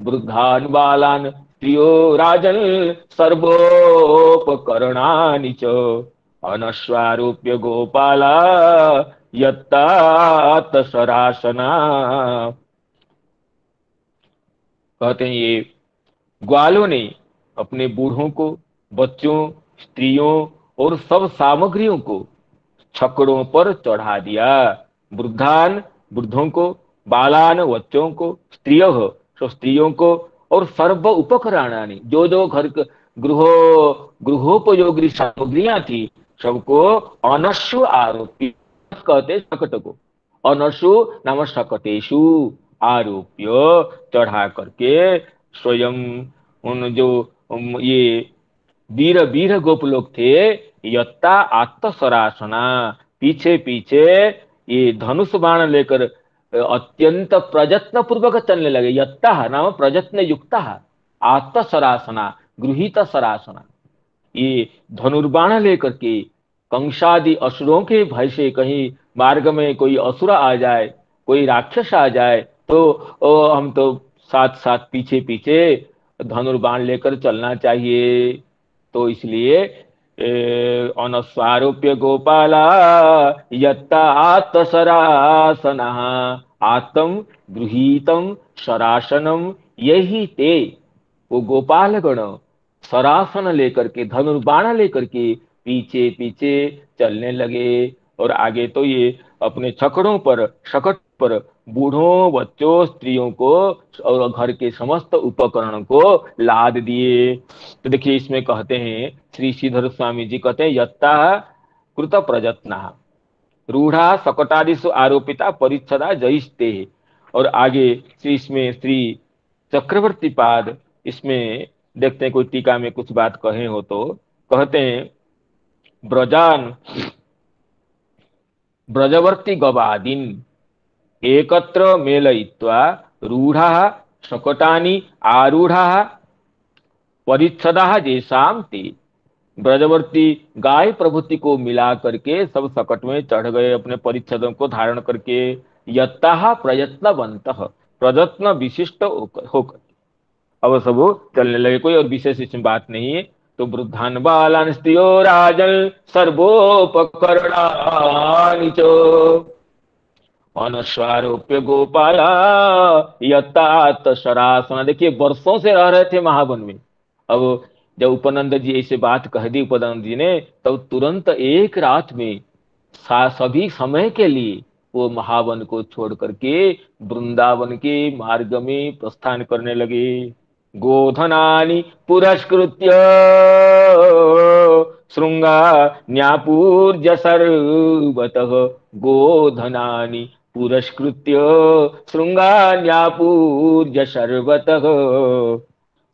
Speaker 4: वृद्धान बालान स्त्रियो राजन सर्वोपकरणानि च, अनश्वारूप्य गोपाला यत्तात सरासना। कहते हैं ये ग्वालों ने अपने बूढ़ों को, बच्चों, स्त्रियों और सब सामग्रियों को छकड़ों पर चढ़ा दिया। वृद्धान वृद्धों को, बालान बच्चों को, स्त्रियों को, और सर्व उपकरणानि, जो जो घर गृहोपयोगी सामग्रियां थी सबको अनशु आरोप्य, कहते शकट को, अनशु नाम शकटेशु आरोप्य चढ़ा करके स्वयं उन जो ये वीर वीर गोप लोग थे, यत्ता आत्मसरासना, पीछे पीछे ये धनुष बाण लेकर अत्यंत प्रयत्न पूर्वक चलने लगे। यत्ता नाम प्रयत्न युक्ता, आत्मसरासना गृहीत सरासना, ये धनुर्बाण लेकर के कंसादि असुरों के भय से कहीं मार्ग में कोई असुर आ जाए, कोई राक्षस आ जाए, तो हम तो साथ साथ पीछे पीछे धनुर्बाण लेकर चलना चाहिए। तो इसलिए अनस्वारोप्य गोपाला यत्ता आत्तसरासना आत्म गृहीतम शरासनम यही ते। वो गोपाल गण सरासन लेकर के, धनुर्बाण लेकर के पीछे पीछे चलने लगे। और आगे तो ये अपने छकड़ों पर, शकट पर बूढ़ों, बच्चों, स्त्रियों को और घर के समस्त उपकरण को लाद दिए। तो देखिए इसमें कहते हैं, श्री श्रीधर स्वामी जी कहते हैं, यत्ता कृत प्रजत्ना रूढ़ा सकटादिषु आरोपिता परिच्छदा जयिष्टे। और आगे श्री इसमें श्री चक्रवर्ती पाद इसमें देखते हैं, कोई टीका में कुछ बात कहे हो तो कहते हैं, ब्रजान ब्रजवर्ती गवादीन एकत्र मेलयित्वा रूढ़ा शकटानि आरूढ़ा परिच्छदा जेसाम ते। ब्रजवर्ती गाय प्रभृति को मिला करके सब सकट में चढ़ गए, अपने परिच्छदों को धारण करके। यत्ता प्रयत्नवंत, प्रयत्न विशिष्ट होकर अब सब चलने लगे, कोई और विशेष इसमें बात नहीं है। तो वृद्धान बालान स्त्रियो राजन सर्वोपकरणानि च अनस्वारोप्य गोपाला यत्तात शरासना। देखिए वर्षों से रह रहे थे महावन में, अब जब उपनंद जी ऐसे बात कह दी उपनंद जी ने, तब तुरंत एक रात में सभी समय के लिए वो महावन को छोड़ करके वृंदावन के मार्ग में प्रस्थान करने लगे। गोधनानि पुरस्कृत्य श्रृंगा न्यापूर्य सर्वतः। गोधनानि पुरस्कृत्य शृंगान्यापूर्य सर्वतः।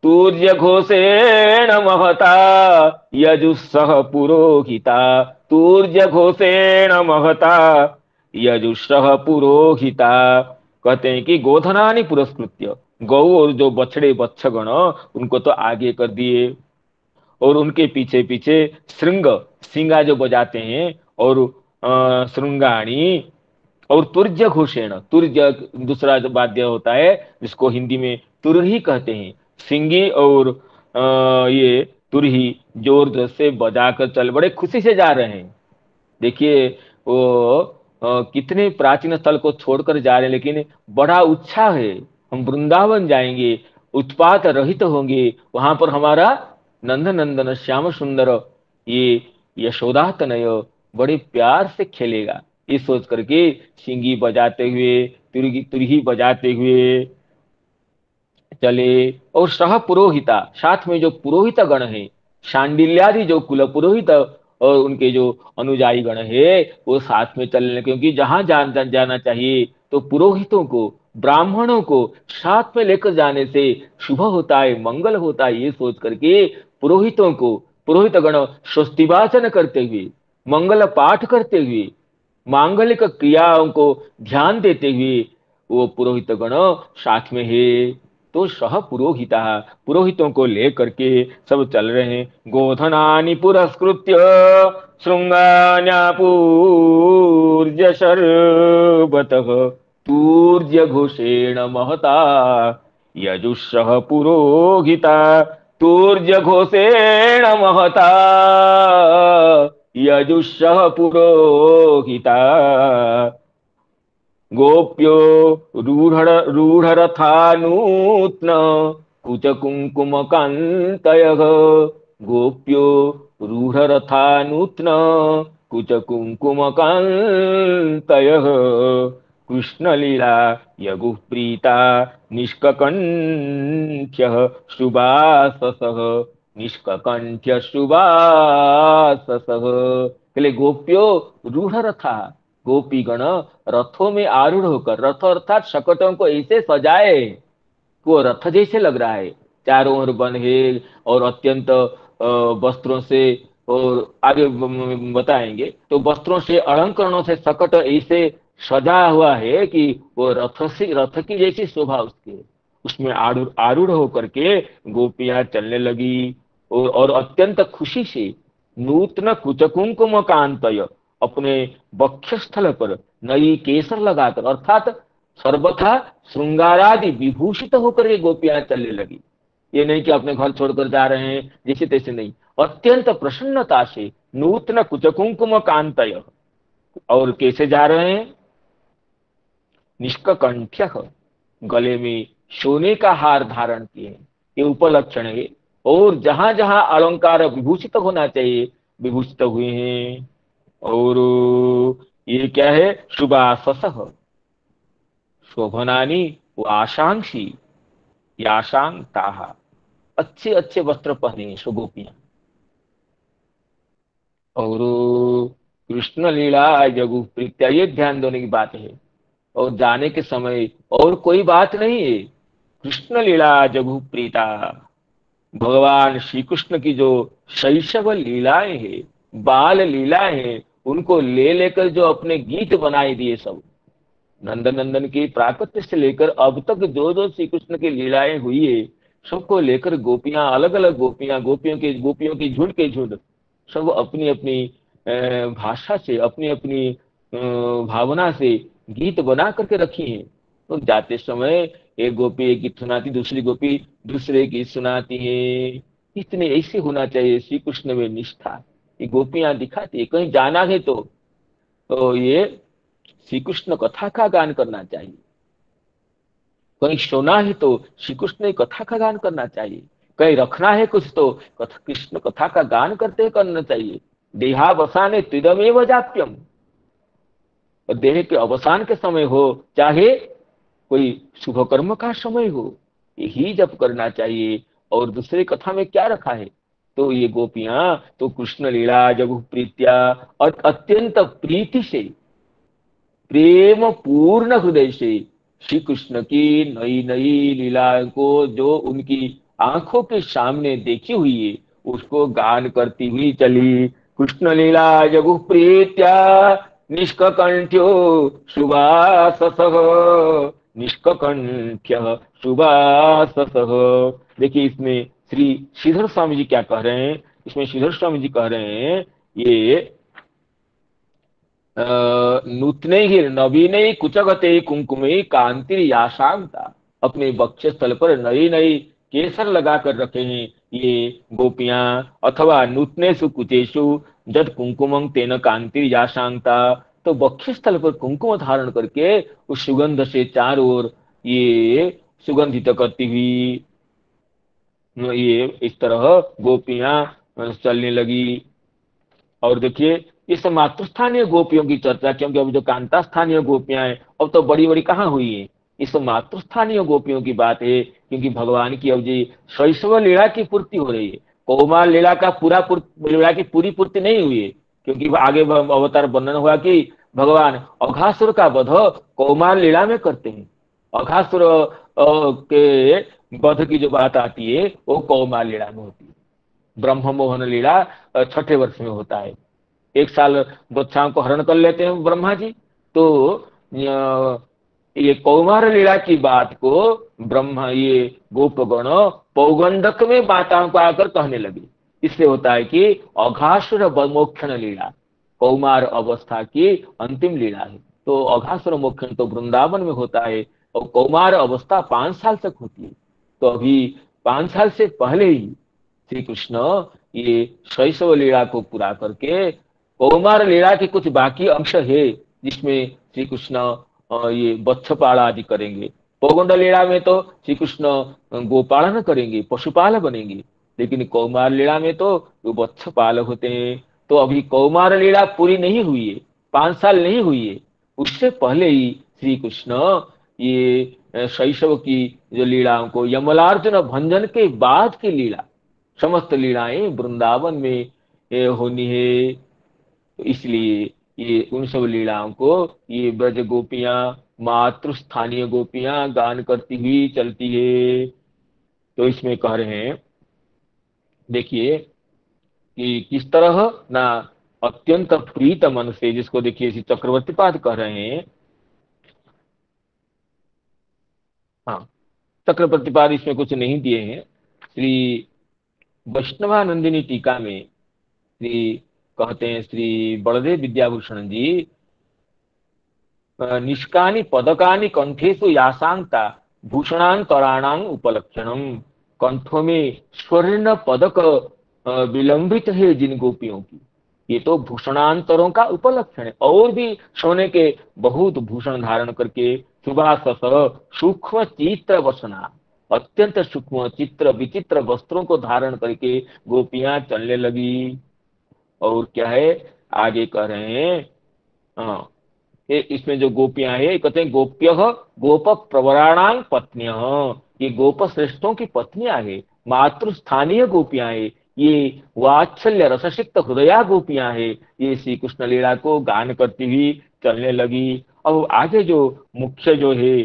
Speaker 4: तूर्य घोषेण महता यजुस्सह पुरोहिता। तूर्य घोषेण महता यजुस्सह पुरोहिता। कहते हैं कि गोधनानि पुरस्कृत्य, गौ और जो बछड़े बच्छगण उनको तो आगे कर दिए, और उनके पीछे पीछे श्रृंग, सिंगा जो बजाते हैं, और श्रृंगाणी और तुर्य घोषेण। तुर्य दूसरा जो वाद्य होता है जिसको हिंदी में तुरही कहते हैं। सिंगी और ये तुरही जोर से बजाकर चल, बड़े खुशी से जा रहे हैं। देखिए वो कितने प्राचीन स्थल को छोड़कर जा रहे हैं, लेकिन बड़ा उत्साह है। हम वृंदावन जाएंगे, उत्पात रहित होंगे, वहां पर हमारा नंद नंदन श्याम सुंदर ये यशोदा तनय बड़े प्यार से खेलेगा। ये सोच करके सिंगी बजाते हुए, तुरही बजाते हुए चले। और सह पुरोहिता, साथ में जो पुरोहित गण है, शांडिल्यादि जो कुल पुरोहित और उनके जो अनुयायी गण है वो साथ में चलने, क्योंकि जहां जाना चाहिए तो पुरोहितों को, ब्राह्मणों को साथ में लेकर जाने से शुभ होता है, मंगल होता है। ये सोच करके पुरोहितों को, पुरोहित गण स्वस्तिवाचन करते हुए, मंगल पाठ करते हुए, मांगलिक क्रियाओं को ध्यान देते हुए वो पुरोहित गण साथ में है। तो सह पुरोहिता, पुरोहितों को लेकर के सब चल रहे हैं। गोधनानि पुरस्कृत्य शृंगान्यापूर्य सर्वतः। तूर्य घोषेण महता यजुस्सह पुरोहिता। तूर्य घोषेण महता यजुस्सह पुरोहिता। गोप्यो रूढ़रथानूत्न कुचकुङ्कुमकान्तयः। गोप्यो रूढ़रथानूत्न कुचकुङ्कुमकान्तयः। कृष्णलीला यगुः प्रीता निष्ककण्ठ्यः सुवाससः। निष्ककण्ठ्य सुवाससः। पहले गोप्यो रूढ़रथा, गोपी गण रथों में आरूढ़ होकर, रथ अर्थात शकटों को ऐसे सजाए वो रथ जैसे लग रहा है, चारों ओर वन है और अत्यंत वस्त्रों से, और आगे बताएंगे तो वस्त्रों से, अलंकरणों से शकट ऐसे सजा हुआ है कि वो रथ की जैसी शोभा उसके, उसमें आरूढ़ होकर के गोपियां चलने लगी और अत्यंत खुशी से। नूतन कुचकुंकुम कांतय, अपने वक्षस्थल पर नई केसर लगाकर, अर्थात सर्वथा श्रृंगारादि विभूषित होकर ये गोपियां चलने लगी। ये नहीं कि अपने घर छोड़कर जा रहे हैं जैसे तैसे, नहीं, अत्यंत प्रसन्नता से नूतन कुचकुंकुम कांतय, और कैसे जा रहे हैं, निष्कंठ्य, गले में सोने का हार धारण किए हैं, ये उपलक्षण है। और जहां जहां अलंकार विभूषित होना चाहिए विभूषित हुए हैं। और ये क्या है, शुभासस शोभनानी आशांक्षी याशांता, अच्छे अच्छे वस्त्र पहने हैं सुगोपियां। और कृष्ण लीला जगु प्रीत्या, ये ध्यान देने की बात है। और जाने के समय और कोई बात नहीं है, कृष्ण लीला जगु प्रीता, भगवान श्री कृष्ण की जो शैशव लीलाएं हैं, बाल लीलाएं हैं, उनको ले लेकर जो अपने गीत बनाए दिए सब, नंदन नंदन की प्राकट्य से लेकर अब तक जो जो श्री कृष्ण की लीलाएं हुई है, सबको लेकर गोपियां, अलग अलग गोपियां, गोपियों की झुंड के झुंड, सब अपनी अपनी भाषा से, अपनी अपनी भावना से गीत बना करके रखी हैं। तो जाते समय एक गोपी एक गीत सुनाती, दूसरी गोपी दूसरे गीत सुनाती है। इतने ऐसे होना चाहिए श्री कृष्ण में निष्ठा, ये गोपियां दिखाती है। कहीं जाना है तो ये श्री कृष्ण कथा का गान करना चाहिए, कहीं सोना है तो श्री कृष्ण कथा का गान करना चाहिए, कहीं रखना है कुछ तो कृष्ण कथा का गान करते करना चाहिए। देहावसाने त्रिदमेव जाप्यम, और देह के अवसान के समय हो चाहे कोई शुभ कर्म का समय हो, यही जप करना चाहिए। और दूसरे कथा में क्या रखा है, तो ये गोपियां तो कृष्ण लीला जब प्रीत्या, और अत्यंत प्रीति से, प्रेम पूर्ण हृदय से श्री कृष्ण की नई नई लीला को जो उनकी आंखों के सामने देखी हुई है उसको गान करती हुई चली। कृष्ण लीला जगु प्रीत्या निष्कंठ्यो सुभाससः, निष्कंठ्य सुभाससः। देखिए इसमें श्री श्रीधर स्वामी जी क्या कह रहे हैं, इसमें श्रीधर स्वामी जी कह रहे हैं, ये नूतने ही नवीने कुचगते कुंकुमे कांति याशांता, अपने वक्षस्थल पर नई नई केसर लगाकर रखे हैं ये गोपियां। अथवा नूतनेषु कुचेषु जद कुंकुमं तेन कांति याशांता, तो वक्षस्थल पर कुंकुम धारण करके उस सुगंध से चारों ओर ये सुगंधित करती हुई ये इस तरह गोपियां चलने लगी। और देखिए इस मातृस्थानीय गोपियों की चर्चा, क्योंकि अब जो कांता स्थानीय गोपियां हैं अब तो बड़ी बड़ी कहाँ हुई है, इस मातृस्थानीय गोपियों की बात है। क्योंकि भगवान की अब जी शैशव लीला की पूर्ति हो रही है, कौमार लीला का लीला की पूरी पूर्ति नहीं हुई है। क्योंकि आगे अवतार वर्णन हुआ कि भगवान अघासुर का वध कौमार लीला में करते हैं। अघासुर के वध की जो बात आती है वो कौमार लीला में होती है। ब्रह्म मोहन लीला छठे वर्ष में होता है। एक साल बच्चाओं को हरण कर लेते हैं ब्रह्मा जी, तो ये कौमार लीला की बात को ब्रह्मा ये गोपगण पौगंडक में माताओं को आकर कहने लगे। इससे होता है कि अघासुर मोक्षण लीला कौमार अवस्था की अंतिम लीला है। तो अघासुर मोक्षण तो वृंदावन में होता है और कौमार अवस्था 5 साल तक होती है। तो अभी 5 साल से पहले ही श्री कृष्ण ये शैशव लीला को पूरा करके कौमार लीला के कुछ बाकी अंश है जिसमें श्री कृष्ण ये बत्सपाल आदि करेंगे। पौगंड लीला में तो श्री कृष्ण गोपालन करेंगे, पशुपाल बनेंगे, लेकिन कौमार लीला में तो वो बत्सपाल होते हैं। तो अभी कौमार लीला पूरी नहीं हुई है, 5 साल नहीं हुई है, उससे पहले ही श्री कृष्ण ये शैशव की जो लीलाओं को यमलार्जुन भंजन के बाद की लीला, समस्त लीलाएं वृंदावन में होनी है। तो इसलिए ये उन सब लीलाओं को ये ब्रज गोपियां, मातृ स्थानीय गोपियां गान करती हुई चलती है। तो इसमें कह रहे हैं देखिए कि किस तरह ना अत्यंत प्रीत मन से, जिसको देखिए इसी चक्रवर्ती पाद कह रहे हैं। हाँ, चक्रवर्ती पाद इसमें कुछ नहीं दिए हैं। श्री वैष्णवानंदिनी टीका में श्री कहते हैं श्री बलदेव विद्याभूषण जी, निष्कानि पदकानि कंठेषु यासांता भूषणांतराणां उपलक्षणम। कंठों में स्वर्ण पदक विलंबित है जिन गोपियों की, ये तो भूषणांतरों का उपलक्षण है। और भी सोने के बहुत भूषण धारण करके सुभासस सूक्ष्म चित्र वसना, अत्यंत सूक्ष्म चित्र विचित्र वस्त्रों को धारण करके गोपियां चलने लगी। और क्या है आगे कह रहे हैं, हाँ, इसमें जो गोपियां है कहते हैं गोप्य गोप प्रवराणां पत्निय, ये गोप श्रेष्ठों की पत्नियां है। मातृ स्थानीय गोपियां है, ये वात्सल्य रससिक्त हृदया गोपियां है। ये श्री कृष्ण लीला को गान करती हुई चलने लगी। अब आगे जो मुख्य जो है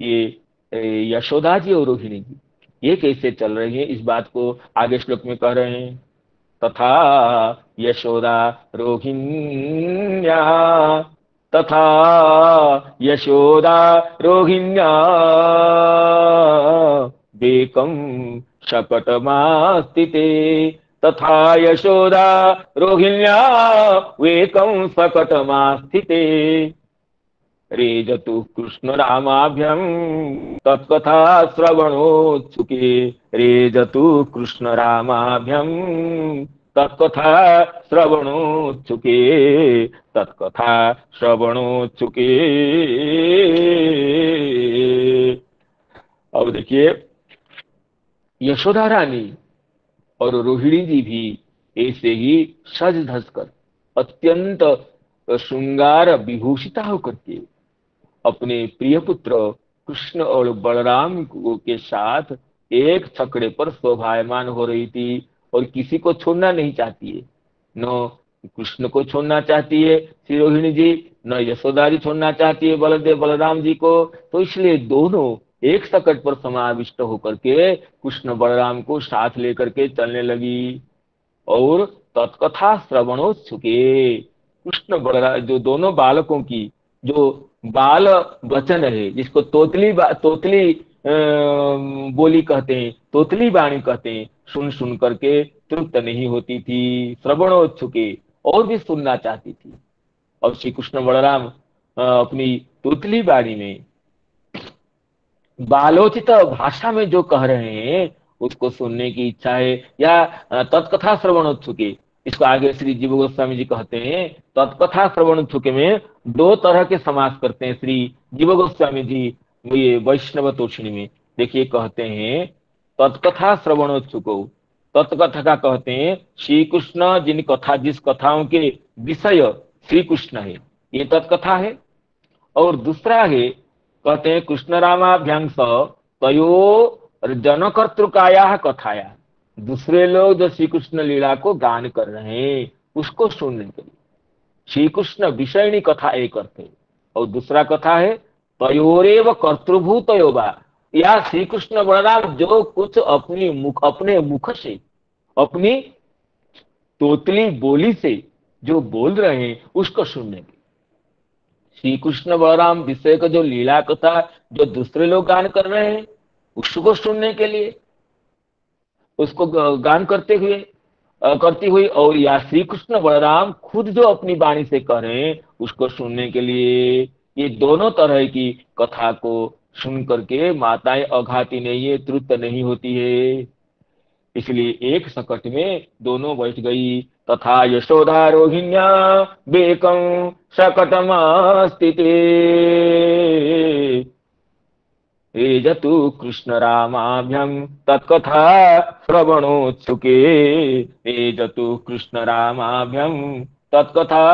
Speaker 4: ये यशोदा जी और रोहिणी जी, ये कैसे चल रही है, इस बात को आगे श्लोक में कह रहे हैं। तथा यशोदा रोहिण्या, तथा यशोदा रोहिण्या वेकं शकटमास्तिते, तथा यशोदा रोहिण्या वेकं शकटमास्तिते। रेजतु कृष्ण रामाभ्यं तत्कथा श्रवणोत्सुके, रेजतु कृष्ण रामाभ्यं तत्कथा श्रवणोत्सुके, तत्कथा श्रवणोत्सुके। अब देखिए यशोदा रानी और रोहिणी जी भी ऐसे ही सज धज कर अत्यंत श्रृंगार विभूषिता होकर के अपने प्रिय पुत्र कृष्ण और बलराम के साथ एक छकड़े पर शोभायमान हो रही थी। और किसी को छोड़ना नहीं चाहती है, न कृष्ण को छोड़ना चाहती है श्री रोहिणी जी, न यशोदा जी छोड़ना चाहती है बलदेव बलराम जी को। तो इसलिए दोनों एक सकट पर समाविष्ट होकर के कृष्ण बलराम को साथ लेकर के चलने लगी। और तत्कथा श्रवणोत्सुके, कृष्ण बलराम जो दोनों बालकों की जो बाल वचन है, जिसको तोतली बोली कहते हैं, तोतली वाणी कहते हैं, सुन सुन करके तृप्त नहीं होती थी, श्रवणोत्सुके, और भी सुनना चाहती थी। और श्री कृष्ण बलराम अपनी तोतली वाणी में बालोचित भाषा में जो कह रहे हैं उसको सुनने की इच्छा है। या तत्कथा श्रवणोत्सुके, इसको आगे श्री जीव गोस्वामी जी कहते हैं तत्कथा श्रवणोत्सुके में दो तरह के समास करते हैं श्री जीव गोस्वामी जी ये वैष्णव तोषिणी में। देखिए कहते हैं तत्कथा श्रवणोत्सुको, तत्कथा का कहते हैं श्री कृष्ण जिन कथा जिस कथाओं के विषय श्री कृष्ण है, ये तत्कथा है। और दूसरा है कहते हैं कृष्ण रामाभ्यंश तयो जनकर्तृकाया कथाया, दूसरे लोग जो श्री कृष्ण लीला को गान कर रहे हैं उसको सुनने के लिए श्री कृष्ण विषयणी कथा एक अर्थ है। और दूसरा कथा है तयोरेव कर्तृभूतयोवा, या श्री कृष्ण बलराम जो कुछ अपने मुख से अपनी तोतली बोली से जो बोल रहे हैं उसको सुनने के। श्री कृष्ण बलराम विषय का जो लीला कथा जो दूसरे लोग गान कर रहे हैं उसको सुनने के लिए, उसको गान करती हुई, और या श्री कृष्ण बलराम खुद जो अपनी वाणी से कह रहे हैं उसको सुनने के लिए। ये दोनों तरह की कथा को सुन करके माताएं अघाती नहीं है, तृप्त नहीं होती है। इसलिए एक सकट में दोनों बैठ गई। तथा यशोदा रोहिण्या बेकं शकटमास्तिते, रेजतु कृष्ण रामाभ्यं तत्कथा श्रवणोत्सुके, रेजतु कृष्ण रामाभ्यं तत्कथा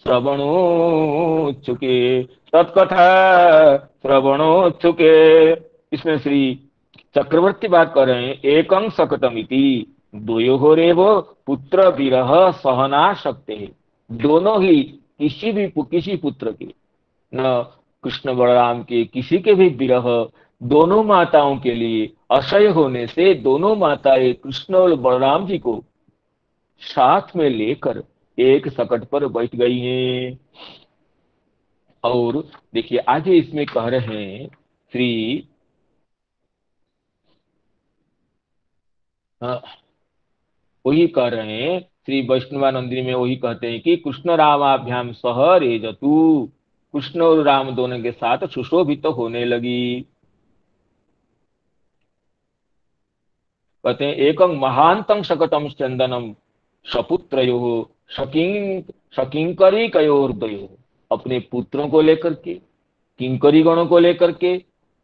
Speaker 4: श्रवणोत्सुके, तत्कथा श्रवणोत्सुके। इसमें श्री चक्रवर्ती बात कर रहे हैं एकं सकटमिति द्वयोरेव पुत्र विरह सहना शक्ते, दोनों ही किसी पुत्र के, न कृष्ण बलराम के किसी के भी विरह दोनों माताओं के लिए असह्य होने से दोनों माताएं कृष्ण और बलराम जी को साथ में लेकर एक सकट पर बैठ गई हैं। और देखिए आगे इसमें कह रहे हैं श्री वही कह रहे हैं श्री वैष्णवानंदिनी में वही कहते हैं कि कृष्ण रामाभ्याम सह रेजतु, कृष्ण और राम दोनों के साथ सुशोभित तो होने लगी। कहते हैं एकं महांतं शकटं चंदनम सपुत्रयोः सकिंकरी कयोर्दयोः, अपने पुत्रों को लेकर के, किंकरी गणों को लेकर के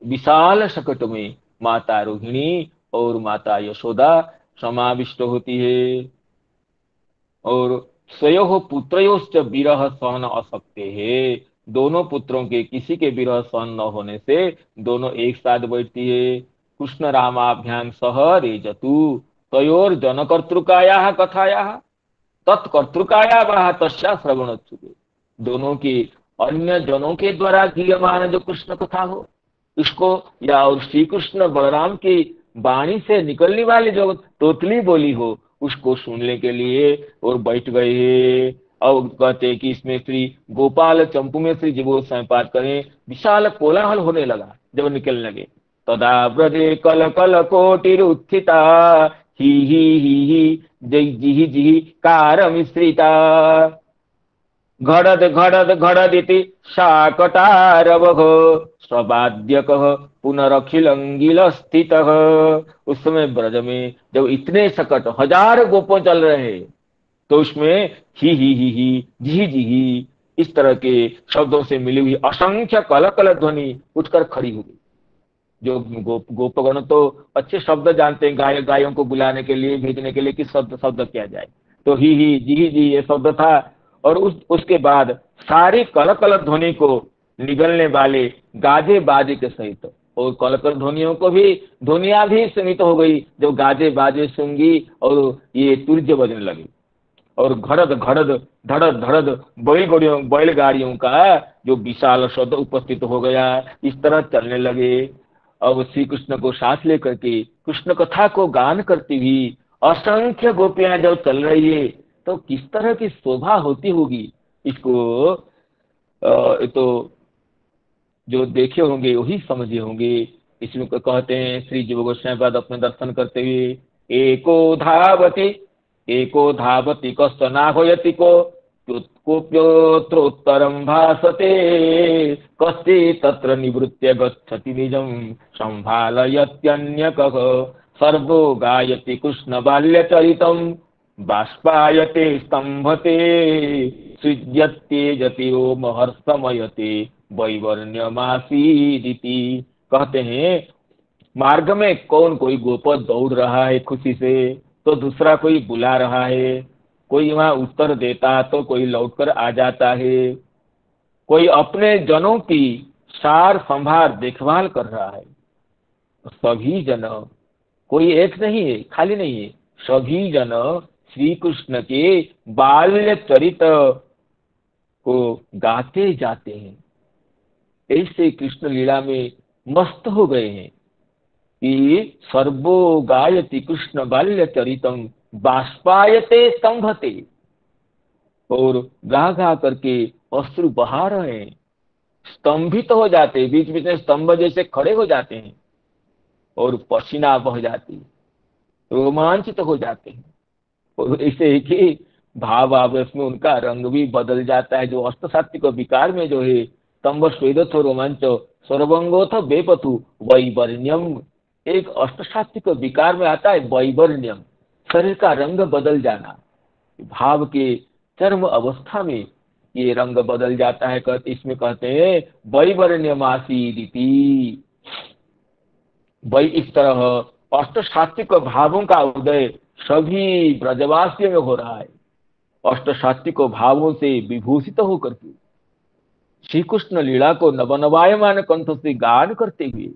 Speaker 4: विशाल शकट में माता रोहिणी और माता यशोदा समाविष्ट होती है। और स्वयोः पुत्रयोश्च विरह सहन अशक्ते है, दोनों पुत्रों के किसी के विरह सहन न होने से दोनों एक साथ बैठती है। कृष्ण रामाभ्याम सह रेजतु तयोर जनकर्तृकायाः कथायाः तत्कर्तृकाया तस्या श्रवणोत्सुके, दोनों के अन्य जनों के द्वारा गीयमान जो कृष्ण कथा हो इसको, या और श्री कृष्ण बलराम की वाणी से निकलने वाली जो तोतली बोली हो उसको सुनने के लिए और बैठ गए। और कहते हैं कि इसमें श्री गोपाल चंपू में श्री जीव संपाद करें, विशाल कोलाहल होने लगा जब निकलने लगे। तदा ब्रजे कल कल कोटिर उत्थिता ही जय जिहि जिहि कार मिश्रिता, घड़द घड़द घड़दिति शाकटारवः स्ववाद्यकः पुनरखिलंगिल स्थितः। उस समय ब्रज में जब इतने सकट हजार गोपों चल रहे हैं तो उसमें ही जी जी इस तरह के शब्दों से मिली हुई असंख्य कल कल ध्वनि उठकर खड़ी हो गई। जो गोपगण तो अच्छे शब्द जानते हैं, गायों को बुलाने के लिए, भेजने के लिए किस शब्द किया जाए, तो ही जी ये शब्द था। और उसके बाद सारी कल कल ध्वनि को निगलने वाले गाजे बाजे के सहित, और कल कल ध्वनियों को भी ध्वनिया भी सीमित हो गई जब गाजे बाजे सुंगी और ये तुर्य बजने लगी। और घड़द घड़द धड़द धड़द बैलगाड़ियों का जो विशाल शब्द उपस्थित हो गया, इस तरह चलने लगे। अब श्री कृष्ण को साथ लेकर के कृष्ण कथा को गान करती हुई असंख्य गोपियां जब चल रही है तो किस तरह की शोभा होती होगी, इसको तो जो देखे होंगे वही समझे होंगे। इसमें कहते हैं श्री जीव गोस्वामी पाद अपने दर्शन करते हुए, एको धावति कश्चनाह्वयति कोप्योत्तरं भासते कस्ते तत्र निवृत्य गच्छति निजं संभालयत्यन्यकः सर्वो गायति कृष्ण बाल्यचरितं बाष्पायते स्तंभते सृज्यत्येजति ओम हर्षमयते वैवर्ण्यमासीदिति। कहते हैं मार्ग में कौन कोई गोप दौड़ रहा है खुशी से, तो दूसरा कोई बुला रहा है, कोई वहां उत्तर देता तो कोई लौटकर आ जाता है, कोई अपने जनों की सार संभार देखभाल कर रहा है। सभी जन, कोई एक नहीं है, खाली नहीं है, सभी जन श्री कृष्ण के बाल्य चरित को गाते जाते हैं। ऐसे कृष्ण लीला में मस्त हो गए हैं कि सर्वो गायति कृष्ण बाल्य चरितम बाष्पायते स्तंभते, और गा गा करके अश्रु बहा रहे हैं, स्तंभित हो जाते हैं, बीच बीच में स्तंभ जैसे खड़े हो जाते हैं और पसीना बह जाती, रोमांचित हो जाते हैं। और ऐसे ही कि भाव आवेश में उनका रंग भी बदल जाता है। जो अष्टसात्विक विकार में जो है स्तंभ स्वेदथो रोमांच सर्वंगोथ बेपथु वैवर्ण्यम, एक अष्टसात्विक विकार में आता है वैवर्ण्यम, शरीर का रंग बदल जाना। भाव के चरम अवस्था में ये रंग बदल जाता है। इसमें कहते हैं वैवर्ण्यमासीदिति। वही इस तरह अष्टसात्विक भावों का उदय सभी ब्रजवासियों में हो रहा है। अष्टसात्विक भावों से विभूषित होकर के श्री कृष्ण लीला को नवनवायमान कंठ से गान करते हुए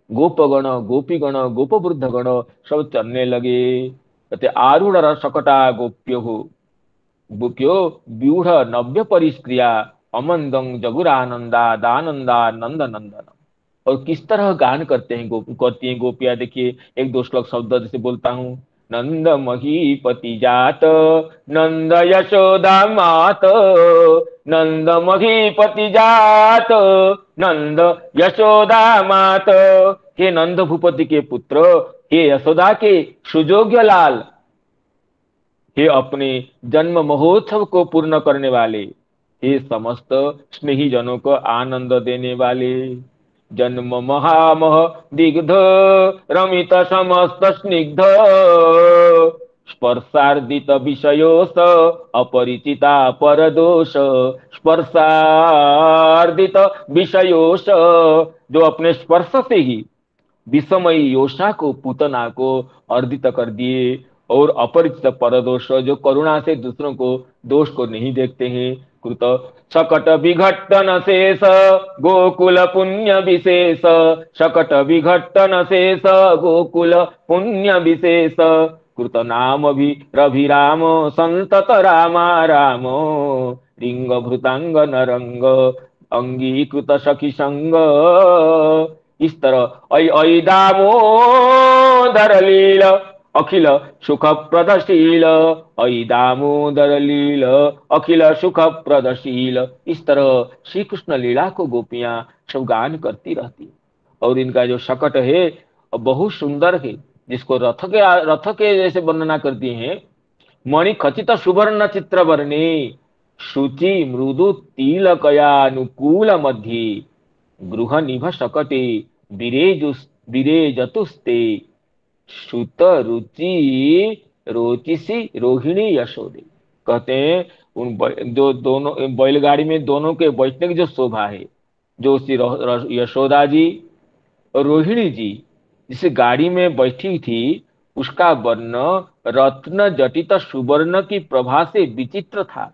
Speaker 4: गोपगण गोपीगण गोपवृद्ध गण सब चलने लगे। कहते आरूढ़ सकटा गोप्यो व्यूढ़ नव्य परिष्क्रिया अमंदं जगुरानंदा दानंदा नंद नंदन। और किस तरह गान करते हैं करती हैं गोपियां। देखिए एक दो श्लोक शब्द जैसे बोलता हूँ, नंद महीपति जात नंद यशोदा मात, नंद महीपति जात नंद यशोदा मात। हे नंद भूपति के पुत्र, हे यशोदा के सुजोग्य लाल, हे अपने जन्म महोत्सव को पूर्ण करने वाले, हे समस्त स्नेही जनों को आनंद देने वाले, जन्म महामह दिग्ध रमित समस्त स्निग्ध स्पर्शार्दित विषयोस अपरिचिता परदोष, स्पर्शार्दित विषयोस, जो अपने स्पर्श से ही विषमयी योषा को, पूतना को अर्दित कर दिए, और अपरिचित परदोष, जो करुणा से दूसरों को दोष को नहीं देखते हैं, कृत शकट विघट्टन शेष गोकुल पुण्य विशेष, शकट विघट्टन शेष गोकुल पुण्य विशेष, कृत नाम भी रभिराम संतत रामा राम, रिंग भृतांग नरंग अंगीकृत सखी संग। इस तरह ऐ ऐ दामोदर लील अखिल सुख प्रदशील, ऐ दामोदर लील अखिल सुख प्रदशील। इस तरह श्री कृष्ण लीला को गोपियां सब गान करती रहती, और इनका जो शकट है बहुत सुंदर है, जिसको रथ के जैसे वर्णना करती हैं। मणि खचित सुवर्ण चित्र वर्णे शुचि मृदु तिलकयानुकूल मध्य, गृह निभ शकटे विरेजतुस्ते, श्रुत रुचि रोचिसी रोहिणी यशोदे। कहते हैं जो दोनों बैलगाड़ी में दोनों के बैठने की जो शोभा है, जो श्री यशोदा जी और रोहिणी जी जिस गाड़ी में बैठी थी, उसका वर्ण रत्न जटित सुवर्ण की प्रभा से विचित्र था।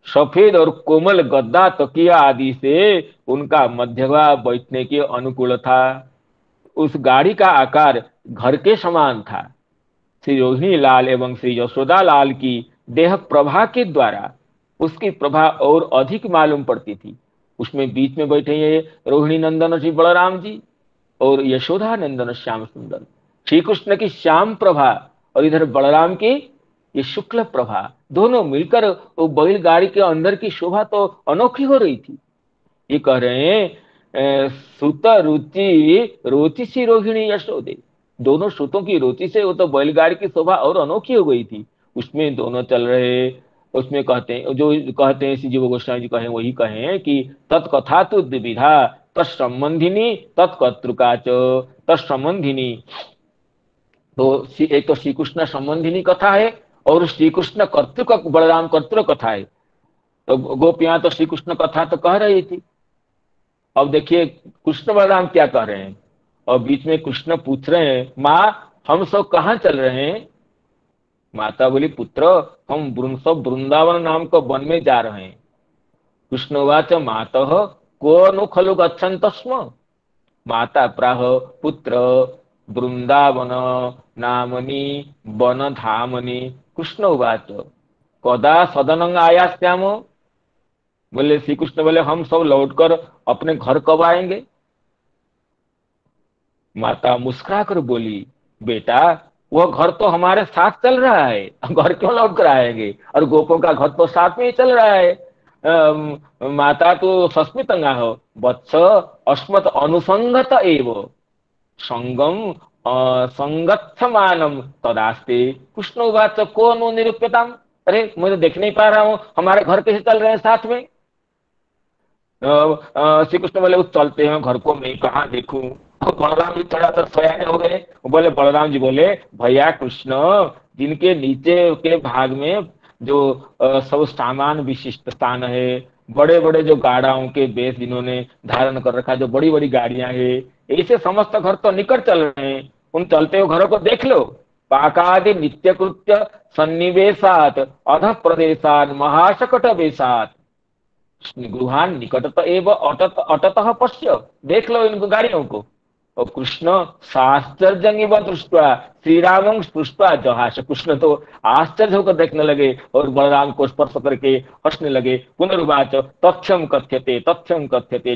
Speaker 4: सफेद और कोमल गद्दा तकिया आदि से उनका मध्यभाग बैठने के अनुकूल था। उस गाड़ी का आकार घर के समान था। श्री रोहिणी लाल एवं श्री यशोदा लाल की देह प्रभा के द्वारा उसकी प्रभा और अधिक मालूम पड़ती थी। उसमें बीच में बैठे हैं रोहिणी नंदन श्री बलराम जी और यशोदा नंदन श्याम सुंदर। श्री कृष्ण की श्याम प्रभा और इधर बलराम की ये शुक्ल प्रभा, दोनों मिलकर वो बैलगाड़ी के अंदर की शोभा तो अनोखी हो रही थी। ये कह रहे हैं सुत रुचि रोचिसी रोहिणी यशोदे, दोनों सुतों की रुचि से वो तो बैलगाड़ी की शोभा और अनोखी हो गई थी। उसमें दोनों चल रहे, उसमें कहते हैं जो कहते हैं श्री जीव गोस्वामी जी कहें वही कहें कि तत्कथा तु द्विविधा तत्संबंधिनी तत्कर्तृकाच तत्संबंधिनी। तो एक तो श्री कृष्ण संबंधिनी कथा है और श्री कृष्ण कर्तृक बलराम कर्तृक कथा है। तो गोपियां तो श्री कृष्ण कथा तो कह रही थी। अब देखिए कृष्ण बलराम क्या कह रहे हैं, और बीच में कृष्ण पूछ रहे हैं माँ हम सब कहाँ चल रहे हैं। माता बोली पुत्र हम सब वृंदावन नाम को वन में जा रहे हैं। कृष्ण उवाच मातः को नु खलु गच्छन्त स्म। माता प्राह पुत्र वृंदावन नामनी वन धामनी। कृष्ण उवाच कदा सदनंग आयास्याम। बोले श्री कृष्ण बोले हम सब लौटकर अपने घर कब आएंगे। माता मुस्कुरा कर बोली बेटा वह घर तो हमारे साथ चल रहा है, घर क्यों लौट कर आएंगे, और गोपों का घर तो साथ में ही चल रहा है। माता तो सस्मितंगा हो वत्स अस्मत् अनुसंगत एव संगम संगच्छमानम तदास्ते। कृष्ण उवाच को नो निरूप्यताम। अरे मुझे देख नहीं पा रहा हूं हमारे घर कैसे चल रहे हैं साथ में। श्री कृष्ण बोले उस चलते हैं घर को मैं कहाँ देखूं। बलराम जी थोड़ा सा सयाने हो गए। बोले बलराम जी बोले भैया कृष्ण जिनके नीचे के भाग में जो सब सामान विशिष्ट स्थान है, बड़े बड़े जो गाड़ाओं के बेस जिन्होंने धारण कर रखा, जो बड़ी बड़ी गाड़ियां है, ऐसे समस्त घर तो निकट चल रहे हैं। उन चलते हुए घरों को देख लो। पाकादि नित्य कृत्य सन्निवेशात अध प्रदेशात महाशकट वेशात गृहान निकटत एव अटतः पश्य। देख लो इन गाड़ियों को। और कृष्ण साश्चर्य दृष्टवा श्री राम स्पृष्टवा जहास। कृष्ण तो आश्चर्य होकर देखने लगे और बलराम को स्पर्श करके हंसने लगे। पुनर्वाच तथ्यम कथ्यते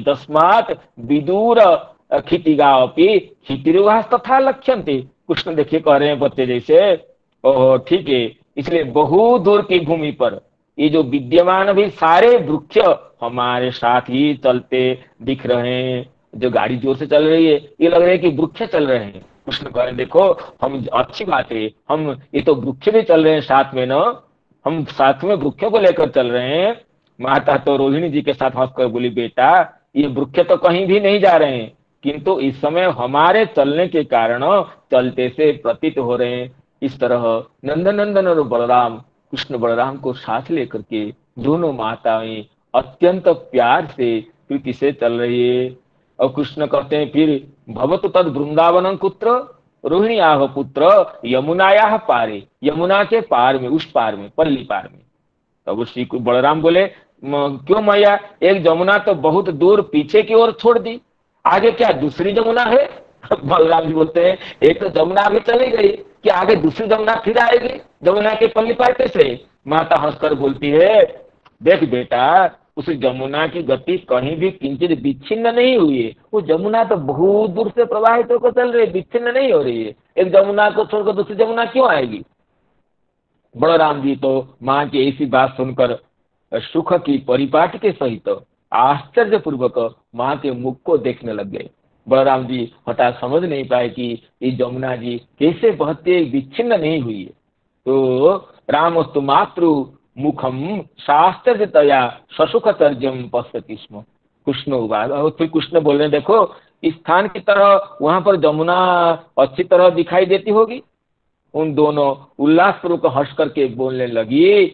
Speaker 4: तस्मात् विदूर क्षितिगा अपि क्षितिरुवास तथा लक्ष्यन्ते। कृष्ण देखिए कह रहे हैं बच्चे जैसे ओह ठीक है, इसलिए बहुत दूर की भूमि पर ये जो विद्यमान भी सारे वृक्ष हमारे साथ ही चलते दिख रहे हैं। जो गाड़ी जोर से चल रही है ये लग रहा है कि वृक्ष चल रहे हैं, कृष्ण कह रहे देखो हम अच्छी बात है, हम ये तो वृक्ष भी चल रहे हैं साथ में ना, हम साथ में वृक्षों को लेकर चल रहे हैं। माता तो रोहिणी जी के साथ हंसकर बोली बेटा ये वृक्ष तो कहीं भी नहीं जा रहे हैं, किंतु इस समय हमारे चलने के कारण चलते से प्रतीत हो रहे हैं। इस तरह नंदनंदन और बलराम, कृष्ण बलराम को साथ लेकर के दोनों माताएं अत्यंत प्यार से प्रीति से चल रही है। और कृष्ण कहते हैं फिर भवतु तद वृंदावन पुत्र रोहिणी आह पुत्र यमुनाया पारे, यमुना के पार में, उस पार में, पल्ली पार में। तब श्री बलराम बोले क्यों मैया, एक जमुना तो बहुत दूर पीछे की ओर छोड़ दी, आगे क्या दूसरी जमुना है? बलराम जी बोलते हैं एक तो जमुना आगे चली गई, कि आगे दूसरी जमुना फिर आएगी, जमुना के पल्ली पार कैसे? माता हंसकर बोलती है देख बेटा उस जमुना की गति कहीं भी किंचित विच्छिन्न नहीं हुई है, वो जमुना तो बहुत दूर से प्रवाहित होकर चल रही है, विच्छिन्न नहीं हो रही है। एक जमुना को छोड़कर दूसरी जमुना क्यों आएगी? बलराम जी तो माँ की ऐसी बात सुनकर सुख की परिपाटी के सहित आश्चर्य पूर्वक माँ के मुख को देखने लग गए। बलराम जी हठात समझ नहीं पाए कि ये जमुना जी कैसे बहती विच्छिन्न नहीं हुई है। तो रामस्तु मातृ मुखम शास्त्रतया ससुख तर्जम पश्यति स्म। फिर कृष्ण बोल रहे देखो इस स्थान की तरह वहां पर जमुना अच्छी तरह दिखाई देती होगी। उन दोनों उल्लासपूर्वक हंस करके बोलने लगी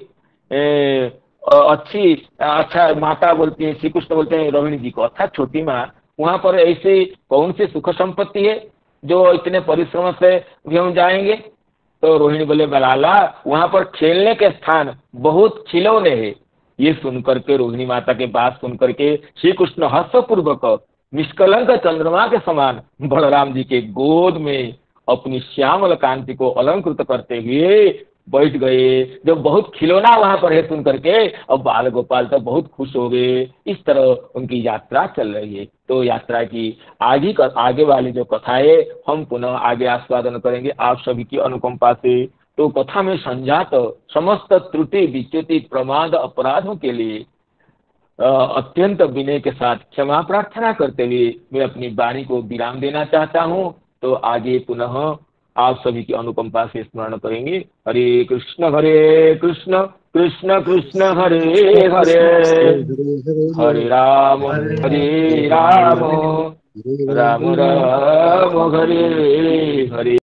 Speaker 4: अच्छी अच्छा माता बोलती है, श्री कृष्ण बोलते हैं रोहिणी जी को अच्छा छोटी माँ वहां पर ऐसी कौन सी सुख संपत्ति है जो इतने परिश्रम से हम जाएंगे? तो रोहिणी बोले बलाला वहां पर खेलने के स्थान बहुत खिलौने हैं। ये सुनकर के रोहिणी माता के बात सुनकर के श्री कृष्ण हर्षपूर्वक निष्कलंक चंद्रमा के समान बलराम जी के गोद में अपनी श्यामल कांति को अलंकृत करते हुए बैठ गए। जब बहुत खिलौना वहां पर है सुन करके अब बाल गोपाल तो बहुत खुश हो गए। इस तरह उनकी यात्रा चल रही है। तो यात्रा की आगे वाली जो कथा है हम पुनः आगे आस्वादन करेंगे आप सभी की अनुकंपा से। तो कथा में संजात समस्त त्रुटि विच्युति प्रमाद अपराधों के लिए अत्यंत विनय के साथ क्षमा प्रार्थना करते हुए मैं अपनी वाणी को विराम देना चाहता हूँ। तो आगे पुनः आप सभी की अनुकंपा से स्मरण करेंगे। हरे कृष्ण कृष्ण कृष्ण हरे हरे, हरे राम राम राम हरे हरे।